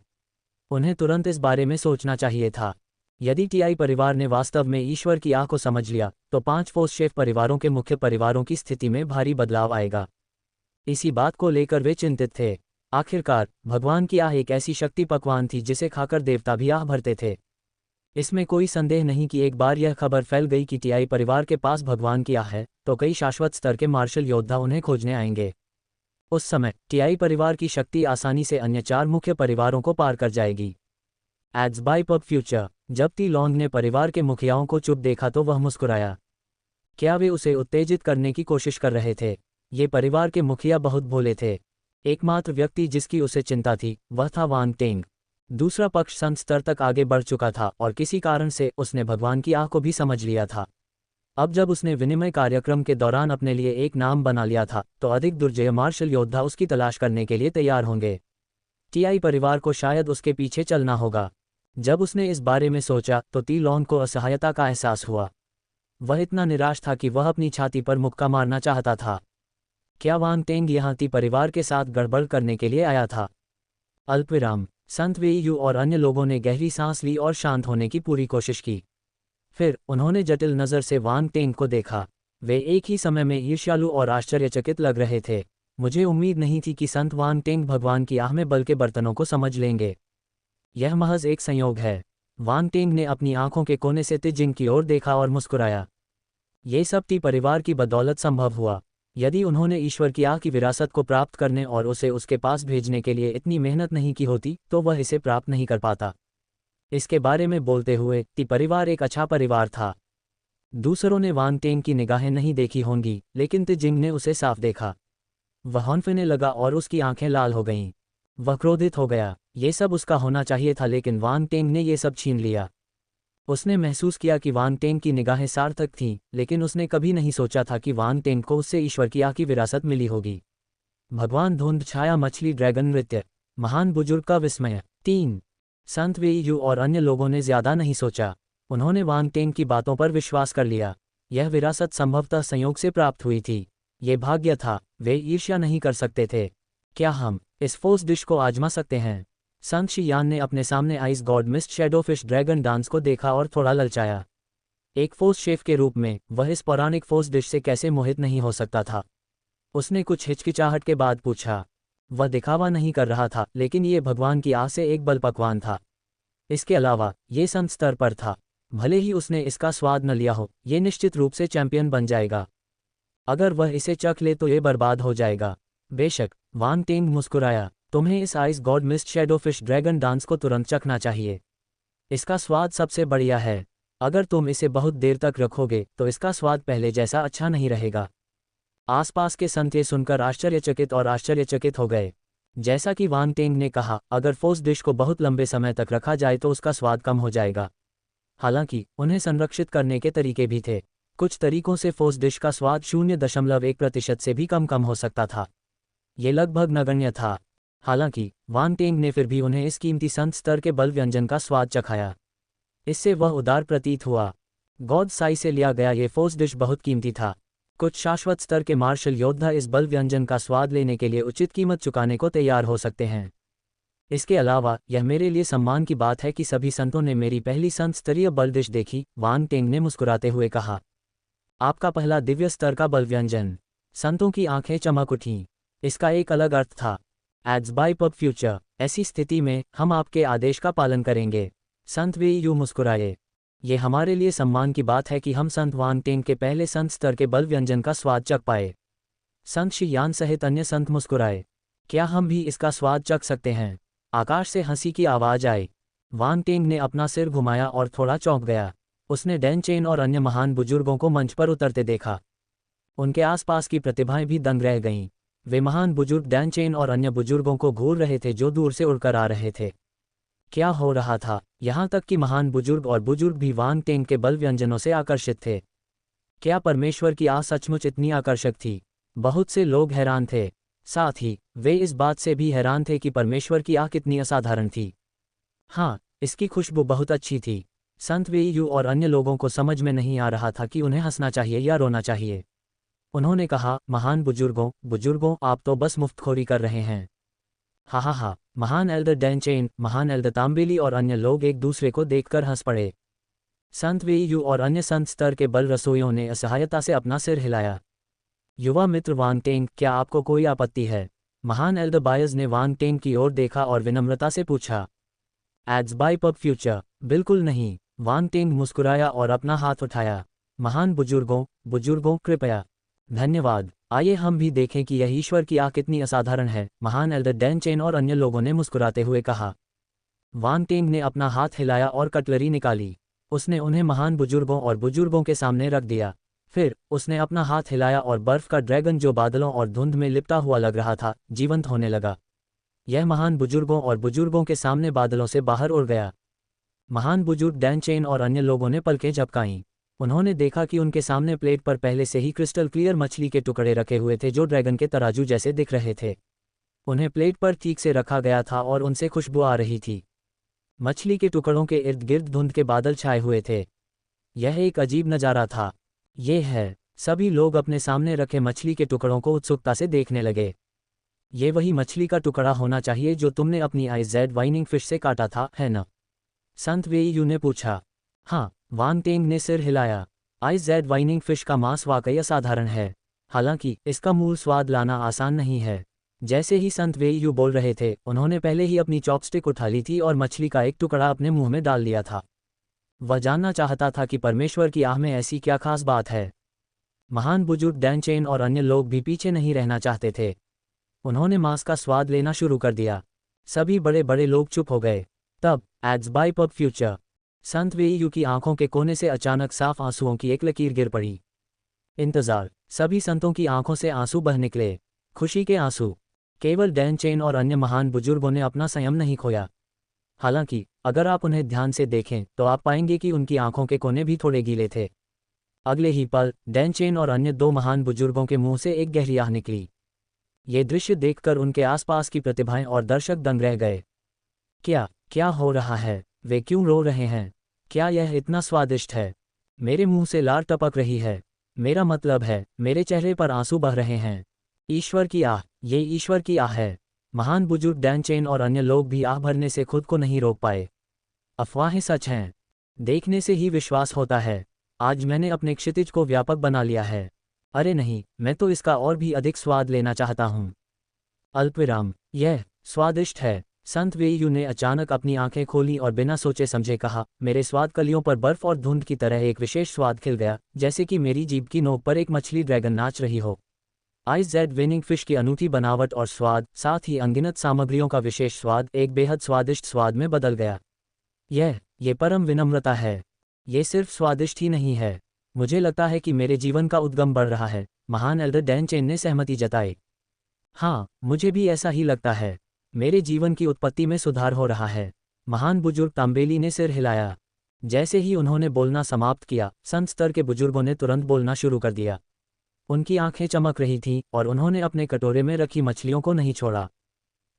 उन्हें तुरंत इस बारे में सोचना चाहिए था। यदि टीआई परिवार ने वास्तव में ईश्वर की आह को समझ लिया तो 5 फोर्स शेफ परिवारों के मुख्य परिवारों की स्थिति में भारी बदलाव आएगा। इसी बात को लेकर वे चिंतित थे। आखिरकार भगवान की आह एक ऐसी शक्ति पकवान थी जिसे खाकर देवता भी आह भरते थे। इसमें कोई संदेह नहीं कि एक बार यह खबर फैल गई कि टीआई परिवार के पास भगवान की आह है तो कई शाश्वत स्तर के मार्शल योद्धा उन्हें खोजने आएंगे। उस समय टीआई परिवार की शक्ति आसानी से अन्य 4 मुख्य परिवारों को पार कर जाएगी। Ads by PubFuture. जब ती लॉन्ग ने परिवार के मुखियाओं को चुप देखा तो वह मुस्कुराया। क्या वे उसे उत्तेजित करने की कोशिश कर रहे थे? ये परिवार के मुखिया बहुत भोले थे। एकमात्र व्यक्ति जिसकी उसे चिंता थी वह था वांग टेंग। दूसरा पक्ष संत स्तर तक आगे बढ़ चुका था और किसी कारण से उसने भगवान की आह को भी समझ लिया था। अब जब उसने विनिमय कार्यक्रम के दौरान अपने लिए एक नाम बना लिया था, तो अधिक दुर्जय मार्शल योद्धा उसकी तलाश करने के लिए तैयार होंगे। टीआई परिवार को शायद उसके पीछे चलना होगा। जब उसने इस बारे में सोचा तो ती लॉन्ग को असहायता का एहसास हुआ। वह इतना निराश था कि वह अपनी छाती पर मुक्का मारना चाहता था। क्या वांग टेंग यहाँ ती परिवार के साथ गड़बड़ करने के लिए आया था? अल्पविराम। संत वेई यू और अन्य लोगों ने गहरी सांस ली और शांत होने की पूरी कोशिश की। फिर उन्होंने जटिल नज़र से वांग टेंग को देखा। वे एक ही समय में ईर्ष्यालु और आश्चर्यचकित लग रहे थे। मुझे उम्मीद नहीं थी कि संत वांग टेंग भगवान की आह में बल के बर्तनों को समझ लेंगे। यह महज एक संयोग है। वांग टेंग ने अपनी आंखों के कोने से तिजिंग की ओर देखा और मुस्कुराया। ये सब टी परिवार की बदौलत संभव हुआ। यदि उन्होंने ईश्वर की आह की विरासत को प्राप्त करने और उसे उसके पास भेजने के लिए इतनी मेहनत नहीं की होती तो वह इसे प्राप्त नहीं कर पाता। इसके बारे में बोलते हुए टी परिवार एक अच्छा परिवार था। दूसरों ने वांग टेंग की निगाहें नहीं देखी होंगी, लेकिन तिजिंग ने उसे साफ देखा। वह हौंफने लगा और उसकी आंखें लाल हो गईं। वह क्रोधित हो गया। ये सब उसका होना चाहिए था, लेकिन वांग टेंग ने ये सब छीन लिया। उसने महसूस किया कि वांग टेंग की निगाहें सार्थक थीं, लेकिन उसने कभी नहीं सोचा था कि वांग टेंग को उससे ईश्वर की आह की विरासत मिली होगी। भगवान धुंध छाया मछली ड्रैगन नृत्य। महान बुजुर्ग का विस्मय। 3 संत वेई यू और अन्य लोगों ने ज्यादा नहीं सोचा। उन्होंने वांग टेंग की बातों पर विश्वास कर लिया। यह विरासत संभवतः संयोग से प्राप्त हुई थी। ये भाग्य था। वे ईर्ष्या नहीं कर सकते थे। क्या हम इस फोर्स डिश को आजमा सकते हैं? संत शियान ने अपने सामने ice god mist shadowfish dragon dance को देखा और थोड़ा ललचाया। एक फोर्स शेफ के रूप में वह इस पौराणिक फोर्स डिश से कैसे मोहित नहीं हो सकता था? उसने कुछ हिचकिचाहट के बाद पूछा। वह दिखावा नहीं कर रहा था, लेकिन ये भगवान की आह से एक बल पकवान था। इसके अलावा ये संत स्तर पर था। भले ही उसने इसका स्वाद न लिया हो, ये निश्चित रूप से चैंपियन बन जाएगा। अगर वह इसे चख ले तो ये बर्बाद हो जाएगा। बेशक, वांग टेंग मुस्कुराया। तुम्हें इस ice god mist shadowfish dragon dance को तुरंत चखना चाहिए। इसका स्वाद सबसे बढ़िया है। अगर तुम इसे बहुत देर तक रखोगे तो इसका स्वाद पहले जैसा अच्छा नहीं रहेगा। आसपास के संत ये सुनकर आश्चर्यचकित हो गए। जैसा कि वांग टेंग ने कहा, अगर फोर्स डिश को बहुत लंबे समय तक रखा जाए तो उसका स्वाद कम हो जाएगा। हालांकि उन्हें संरक्षित करने के तरीके भी थे। कुछ तरीकों से फोर्स डिश का स्वाद 0.1% से भी कम हो सकता था। ये लगभग नगण्य था। हालांकि वांग टेंग ने फिर भी उन्हें इस कीमती संत स्तर के बल व्यंजन का स्वाद चखाया। इससे वह उदार प्रतीत हुआ। गॉड साई से लिया गया ये फोर्स डिश बहुत कीमती था। कुछ शाश्वत स्तर के मार्शल योद्धा इस बल व्यंजन का स्वाद लेने के लिए उचित कीमत चुकाने को तैयार हो सकते हैं। इसके अलावा यह मेरे लिए सम्मान की बात है कि सभी संतों ने मेरी पहली संत स्तरीय बल डिश देखी, वांग टेंग ने मुस्कुराते हुए कहा। आपका पहला दिव्य स्तर का बल व्यंजन। संतों की आंखें चमक उठीं। इसका एक अलग अर्थ था। Ads by PubFuture. ऐसी स्थिति में हम आपके आदेश का पालन करेंगे। संत वेई यू मुस्कुराए। ये हमारे लिए सम्मान की बात है कि हम संत वांग टेंग के पहले संत स्तर के बल व्यंजन का स्वाद चख पाए। संत शियान सहित अन्य संत मुस्कुराए। क्या हम भी इसका स्वाद चख सकते हैं? आकाश से हंसी की आवाज आई। वांग टेंग ने अपना सिर घुमाया और थोड़ा चौंक गया। उसने डैन चेन और अन्य महान बुजुर्गों को मंच पर उतरते देखा। उनके आसपास की प्रतिभाएं भी दंग रह गईं। वे महान बुजुर्ग डैन चेन और अन्य बुजुर्गों को घूर रहे थे जो दूर से उड़कर आ रहे थे। क्या हो रहा था? यहाँ तक कि महान बुजुर्ग और बुजुर्ग भी वांग टेंग के बल व्यंजनों से आकर्षित थे। क्या परमेश्वर की आह सचमुच इतनी आकर्षक थी? बहुत से लोग हैरान थे। साथ ही वे इस बात से भी हैरान थे कि परमेश्वर की आह कितनी असाधारण थी। हाँ, इसकी खुशबू बहुत अच्छी थी। संत वेई यू और अन्य लोगों को समझ में नहीं आ रहा था कि उन्हें हंसना चाहिए या रोना चाहिए। उन्होंने कहा, महान बुजुर्गों, आप तो बस मुफ्तखोरी कर रहे हैं। हा। महान एल्डर डैन चेन, महान एल्डर तांबेली और अन्य लोग एक दूसरे को देखकर हंस पड़े। संत वेई यू और अन्य संत स्तर के बल रसोइयों ने असहायता से अपना सिर हिलाया। युवा मित्र वांग टेंग, क्या आपको कोई आपत्ति है? महान एल्डर बायज ने वांग टेंग की ओर देखा और विनम्रता से पूछा। Ads by PubFuture. बिल्कुल नहीं। वांग टेंग मुस्कुराया और अपना हाथ उठाया। महान बुजुर्गों, कृपया। धन्यवाद। आइए हम भी देखें कि यह ईश्वर की आह कितनी असाधारण है, महान एल्डर डैन चेन और अन्य लोगों ने मुस्कुराते हुए कहा। वांग टेंग ने अपना हाथ हिलाया और कटलरी निकाली। उसने उन्हें महान बुजुर्गों के सामने रख दिया। फिर उसने अपना हाथ हिलाया और बर्फ का ड्रैगन जो बादलों और धुंध में लिपटा हुआ लग रहा था, जीवंत होने लगा। यह महान बुजुर्गों के सामने बादलों से बाहर उड़ गया। महान बुजुर्ग डैन चेन और अन्य लोगों ने पलकें झपकाईं। उन्होंने देखा कि उनके सामने प्लेट पर पहले से ही क्रिस्टल क्लियर मछली के टुकड़े रखे हुए थे जो ड्रैगन के तराजू जैसे दिख रहे थे। उन्हें प्लेट पर ठीक से रखा गया था और उनसे खुशबू आ रही थी। मछली के टुकड़ों के इर्द गिर्द धुंध के बादल छाए हुए थे। यह एक अजीब नज़ारा था। ये है, सभी लोग अपने सामने रखे मछली के टुकड़ों को उत्सुकता से देखने लगे। ये वही मछली का टुकड़ा होना चाहिए जो तुमने अपनी आइज़ वाइनिंग फिश से काटा था, है ना? संत वेईयू ने पूछा। हाँ, वांग टेंग ने सिर हिलाया। आइज़ वाइनिंग फिश का मांस वाकई असाधारण है, हालांकि इसका मूल स्वाद लाना आसान नहीं है। जैसे ही संत वेईयू बोल रहे थे, उन्होंने पहले ही अपनी चॉपस्टिक उठा ली थी और मछली का एक टुकड़ा अपने मुंह में डाल लिया था। वह जानना चाहता था कि परमेश्वर की आह में ऐसी क्या खास बात है। महान बुजुर्ग डैन चेन और अन्य लोग भी पीछे नहीं रहना चाहते थे। उन्होंने मांस का स्वाद लेना शुरू कर दिया। सभी बड़े बड़े लोग चुप हो गए। तब एड्स बाय पब फ्यूचर, संत वेईयू की आंखों के कोने से अचानक साफ आंसुओं की एक लकीर गिर पड़ी। इंतजार, सभी संतों की आंखों से आंसू बह निकले, खुशी के आंसू। केवल डैन चेन और अन्य महान बुजुर्गों ने अपना संयम नहीं खोया। हालांकि अगर आप उन्हें ध्यान से देखें तो आप पाएंगे कि उनकी आंखों के कोने भी थोड़े गीले थे। अगले ही पल डैन चेन और अन्य दो महान बुजुर्गों के मुंह से एक गहरी आह निकली। ये दृश्य देखकर उनके आसपास की प्रतिभाएं और दर्शक दंग रह गए। क्या क्या हो रहा है? वे क्यों रो रहे हैं? क्या यह इतना स्वादिष्ट है? मेरे मुंह से लार टपक रही है। मेरा मतलब है, मेरे चेहरे पर आंसू बह रहे हैं। ईश्वर की आह, ये ईश्वर की आह है। महान बुजुर्ग डैन चेन और अन्य लोग भी आह भरने से खुद को नहीं रोक पाए। अफवाहें सच हैं। देखने से ही विश्वास होता है। आज मैंने अपने क्षितिज को व्यापक बना लिया है। अरे नहीं, मैं तो इसका और भी अधिक स्वाद लेना चाहता हूँ। अल्पविराम, यह स्वादिष्ट है। संत वेईयू ने अचानक अपनी आंखें खोली और बिना सोचे समझे कहा, मेरे स्वाद कलियों पर बर्फ और धुंध की तरह एक विशेष स्वाद खिल गया, जैसे कि मेरी जीभ की नोक पर एक मछली ड्रैगन नाच रही हो। आइज़ विनिंग फिश की अनूठी बनावट और स्वाद, साथ ही अनगिनत सामग्रियों का विशेष स्वाद एक बेहद स्वादिष्ट स्वाद में बदल गया। ये परम विनम्रता है। ये सिर्फ स्वादिष्ट ही नहीं है, मुझे लगता है कि मेरे जीवन का उद्गम बढ़ रहा है। महान एल्डर डैन चेन ने सहमति जताई। हाँ, मुझे भी ऐसा ही लगता है। मेरे जीवन की उत्पत्ति में सुधार हो रहा है। महान बुजुर्ग तांबेली ने सिर हिलाया। जैसे ही उन्होंने बोलना समाप्त किया, संत स्तर के बुजुर्गों ने तुरंत बोलना शुरू कर दिया। उनकी आंखें चमक रही थीं और उन्होंने अपने कटोरे में रखी मछलियों को नहीं छोड़ा।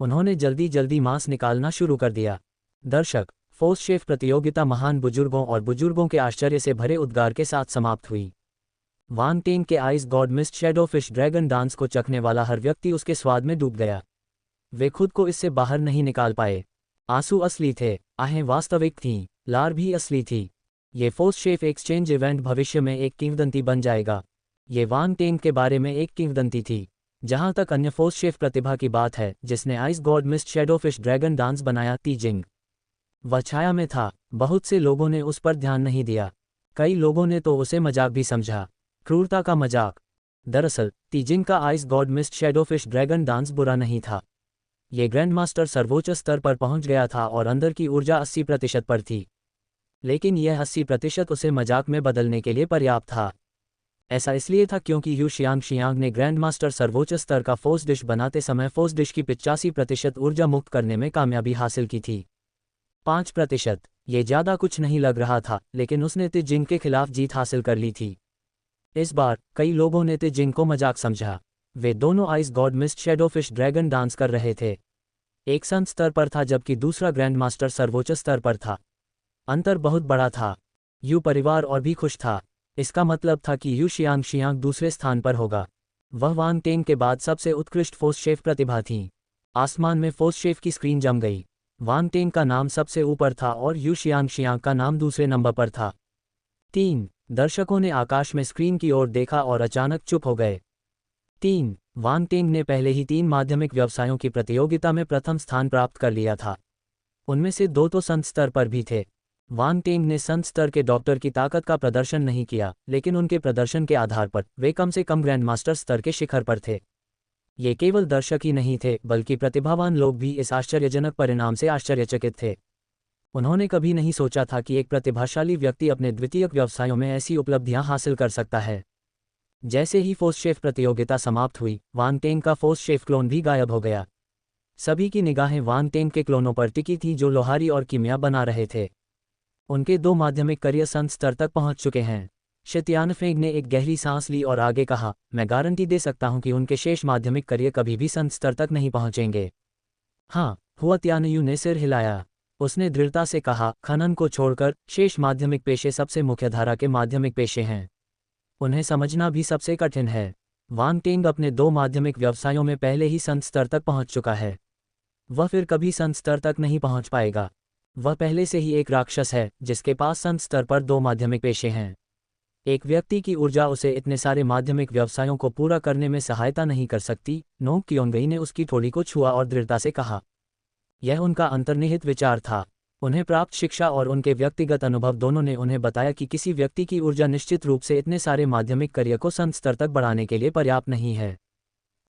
उन्होंने जल्दी जल्दी मांस निकालना शुरू कर दिया। दर्शक, फोर्स शेफ प्रतियोगिता महान बुजुर्गों और बुजुर्गों के आश्चर्य से भरे उद्गार के साथ समाप्त हुई। वांग टेंग के ice god mist shadow fish dragon dance को चखने वाला हर व्यक्ति उसके स्वाद में डूब गया। वे खुद को इससे बाहर नहीं निकाल पाए। आंसू असली थे, आहें वास्तविक थीं, लार भी असली थी। ये फोर्स शेफ एक्सचेंज इवेंट भविष्य में एक किंवदंती बन जाएगा। ये वांग टेंग के बारे में एक किंवदंती थी। जहां तक अन्य फोर्स शेफ प्रतिभा की बात है जिसने ice god mist shadow fish dragon dance बनाया, तीजिंग। वह छाया में था। बहुत से लोगों ने उस पर ध्यान नहीं दिया। कई लोगों ने तो उसे मजाक भी समझा, क्रूरता का मजाक। दरअसल तीजिंग का ice god mist shadow fish dragon dance बुरा नहीं था। ये ग्रैंडमास्टर सर्वोच्च स्तर पर पहुंच गया था और अंदर की ऊर्जा 80% पर थी। लेकिन यह 80% उसे मजाक में बदलने के लिए पर्याप्त था। ऐसा इसलिए था क्योंकि यू शियांग ने ग्रैंडमास्टर सर्वोच्च स्तर का फोर्स डिश बनाते समय फोर्स डिश की 85% ऊर्जा मुक्त करने में कामयाबी हासिल की थी। 5%, ये ज़्यादा कुछ नहीं लग रहा था, लेकिन उसने तीजिंग के खिलाफ जीत हासिल कर ली थी। इस बार कई लोगों ने तीजिंग को मजाक समझा। वे दोनों ice god mist shadow fish dragon dance कर रहे थे। एक संत स्तर पर था जबकि दूसरा ग्रैंडमास्टर सर्वोच्च स्तर पर था। अंतर बहुत बड़ा था। यू परिवार और भी खुश था। इसका मतलब था कि यू शियांग दूसरे स्थान पर होगा। वह वांग टेंग के बाद सबसे उत्कृष्ट फोर्स शेफ प्रतिभा थी। आसमान में फोर्स शेफ की स्क्रीन जम गई। वांग टेंग का नाम सबसे ऊपर था और यू शियांग का नाम दूसरे नंबर पर था। 3 दर्शकों ने आकाश में स्क्रीन की ओर देखा और अचानक चुप हो गए। 3 वांग टेंग ने पहले ही 3 माध्यमिक व्यवसायों की प्रतियोगिता में प्रथम स्थान प्राप्त कर लिया था। उनमें से 2 तो संत स्तर पर भी थे। वांग टेंग ने संत स्तर के डॉक्टर की ताकत का प्रदर्शन नहीं किया, लेकिन उनके प्रदर्शन के आधार पर वे कम से कम ग्रैंडमास्टर स्तर के शिखर पर थे। ये केवल दर्शक ही नहीं थे, बल्कि प्रतिभावान लोग भी इस आश्चर्यजनक परिणाम से आश्चर्यचकित थे। उन्होंने कभी नहीं सोचा था कि एक प्रतिभाशाली व्यक्ति अपने द्वितीयक व्यवसायों में ऐसी उपलब्धियां हासिल कर सकता है। जैसे ही फोर्स शेफ प्रतियोगिता समाप्त हुई, वांग टेंग का फोर्स शेफ क्लोन भी गायब हो गया। सभी की निगाहें वांग टेंग के क्लोनों पर टिकी थी जो लोहारी और कीमिया बना रहे थे। उनके 2 माध्यमिक करियर संत स्तर तक पहुंच चुके हैं। शी तियानफेंग ने एक गहरी सांस ली और आगे कहा, मैं गारंटी दे सकता हूं कि उनके शेष माध्यमिक करियर कभी भी संत स्तर तक नहीं पहुंचेंगे। हाँ, हुआ तियानयू ने सिर हिलाया। उसने दृढ़ता से कहा, खनन को छोड़कर शेष माध्यमिक पेशे सबसे मुख्यधारा के माध्यमिक पेशे हैं। उन्हें समझना भी सबसे कठिन है। वांग टेंग अपने 2 माध्यमिक व्यवसायों में पहले ही संत स्तर तक पहुंच चुका है। वह फिर कभी संत स्तर तक नहीं पहुंच पाएगा। वह पहले से ही एक राक्षस है जिसके पास संत स्तर पर 2 माध्यमिक पेशे हैं। एक व्यक्ति की ऊर्जा उसे इतने सारे माध्यमिक व्यवसायों को पूरा करने में सहायता नहीं कर सकती। नोंग क्योंगई ने उसकी ठोड़ी को छुआ और दृढ़ता से कहा। यह उनका अंतर्निहित विचार था। उन्हें प्राप्त शिक्षा और उनके व्यक्तिगत अनुभव दोनों ने उन्हें बताया कि किसी व्यक्ति की ऊर्जा निश्चित रूप से इतने सारे माध्यमिक करियर को संत स्तर तक बढ़ाने के लिए पर्याप्त नहीं है।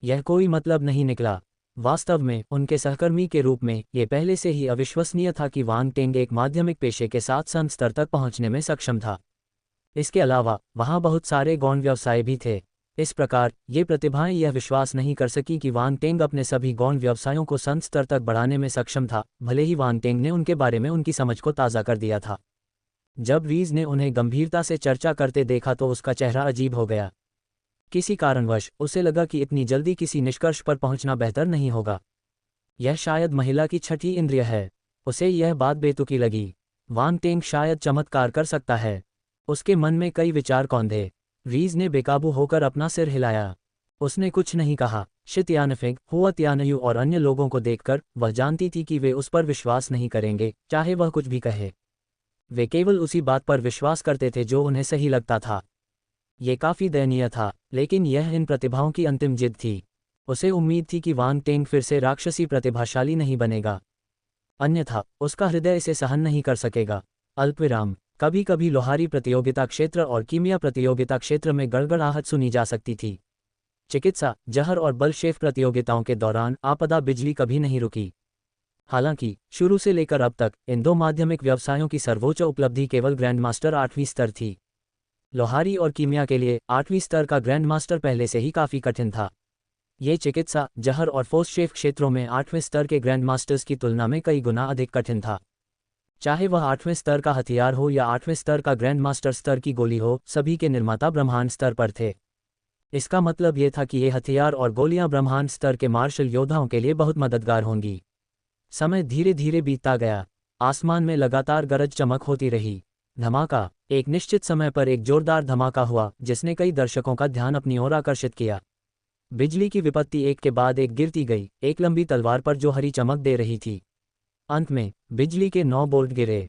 यह कोई मतलब नहीं निकला। वास्तव में उनके सहकर्मी के रूप में ये पहले से ही अविश्वसनीय था कि वांग टेंग एक माध्यमिक पेशे के साथ संत स्तर तक पहुंचने में सक्षम था। इसके अलावा वहां बहुत सारे गौण व्यवसाय भी थे। इस प्रकार ये प्रतिभाएं यह विश्वास नहीं कर सकी कि वांग टेंग अपने सभी गौण व्यवसायों को संत स्तर तक बढ़ाने में सक्षम था, भले ही वांग टेंग ने उनके बारे में उनकी समझ को ताज़ा कर दिया था। जब रीज ने उन्हें गंभीरता से चर्चा करते देखा तो उसका चेहरा अजीब हो गया। किसी कारणवश उसे लगा कि इतनी जल्दी किसी निष्कर्ष पर पहुंचना बेहतर नहीं होगा। यह शायद महिला की छठी इंद्रिय है। उसे यह बात बेतुकी लगी। वांग टेंग शायद चमत्कार कर सकता है। उसके मन में कई विचार कौंधे। रीज ने बेकाबू होकर अपना सिर हिलाया। उसने कुछ नहीं कहा। शी तियानफेंग, हुआ तियानयू और अन्य लोगों को देखकर वह जानती थी कि वे उस पर विश्वास नहीं करेंगे, चाहे वह कुछ भी कहे। वे केवल उसी बात पर विश्वास करते थे जो उन्हें सही लगता था। ये काफ़ी दयनीय था, लेकिन यह इन प्रतिभाओं की अंतिम जिद थी। उसे उम्मीद थी कि वांग टेंग फिर से राक्षसी प्रतिभाशाली नहीं बनेगा, अन्यथा उसका हृदय इसे सहन नहीं कर सकेगा। अल्पविराम। कभी कभी लोहारी प्रतियोगिता क्षेत्र और कीमिया प्रतियोगिता क्षेत्र में गड़गड़ाहट सुनी जा सकती थी। चिकित्सा, जहर और बल शेफ प्रतियोगिताओं के दौरान आपदा बिजली कभी नहीं रुकी। हालांकि शुरू से लेकर अब तक इन 2 माध्यमिक व्यवसायों की सर्वोच्च उपलब्धि केवल ग्रैंडमास्टर 8वीं स्तर थी। लोहारी और कीमिया के लिए 8वीं स्तर का ग्रैंडमास्टर पहले से ही काफ़ी कठिन था। ये चिकित्सा, जहर और फोर्स शेफ क्षेत्रों में 8वें स्तर के ग्रैंडमास्टर्स की तुलना में कई गुना अधिक कठिन था। चाहे वह 8वें स्तर का हथियार हो या 8वें स्तर का ग्रैंडमास्टर स्तर की गोली हो, सभी के निर्माता ब्रह्मांड स्तर पर थे। इसका मतलब ये था कि ये हथियार और गोलियां ब्रह्मांड स्तर के मार्शल योद्धाओं के लिए बहुत मददगार होंगी। समय धीरे धीरे बीतता गया। आसमान में लगातार गरज चमक होती रही। धमाका। एक निश्चित समय पर एक जोरदार धमाका हुआ जिसने कई दर्शकों का ध्यान अपनी ओर आकर्षित किया। बिजली की विपत्ति एक के बाद एक गिरती गई, एक लंबी तलवार पर जो हरी चमक दे रही थी। अंत में बिजली के 9 बोल्ट गिरे।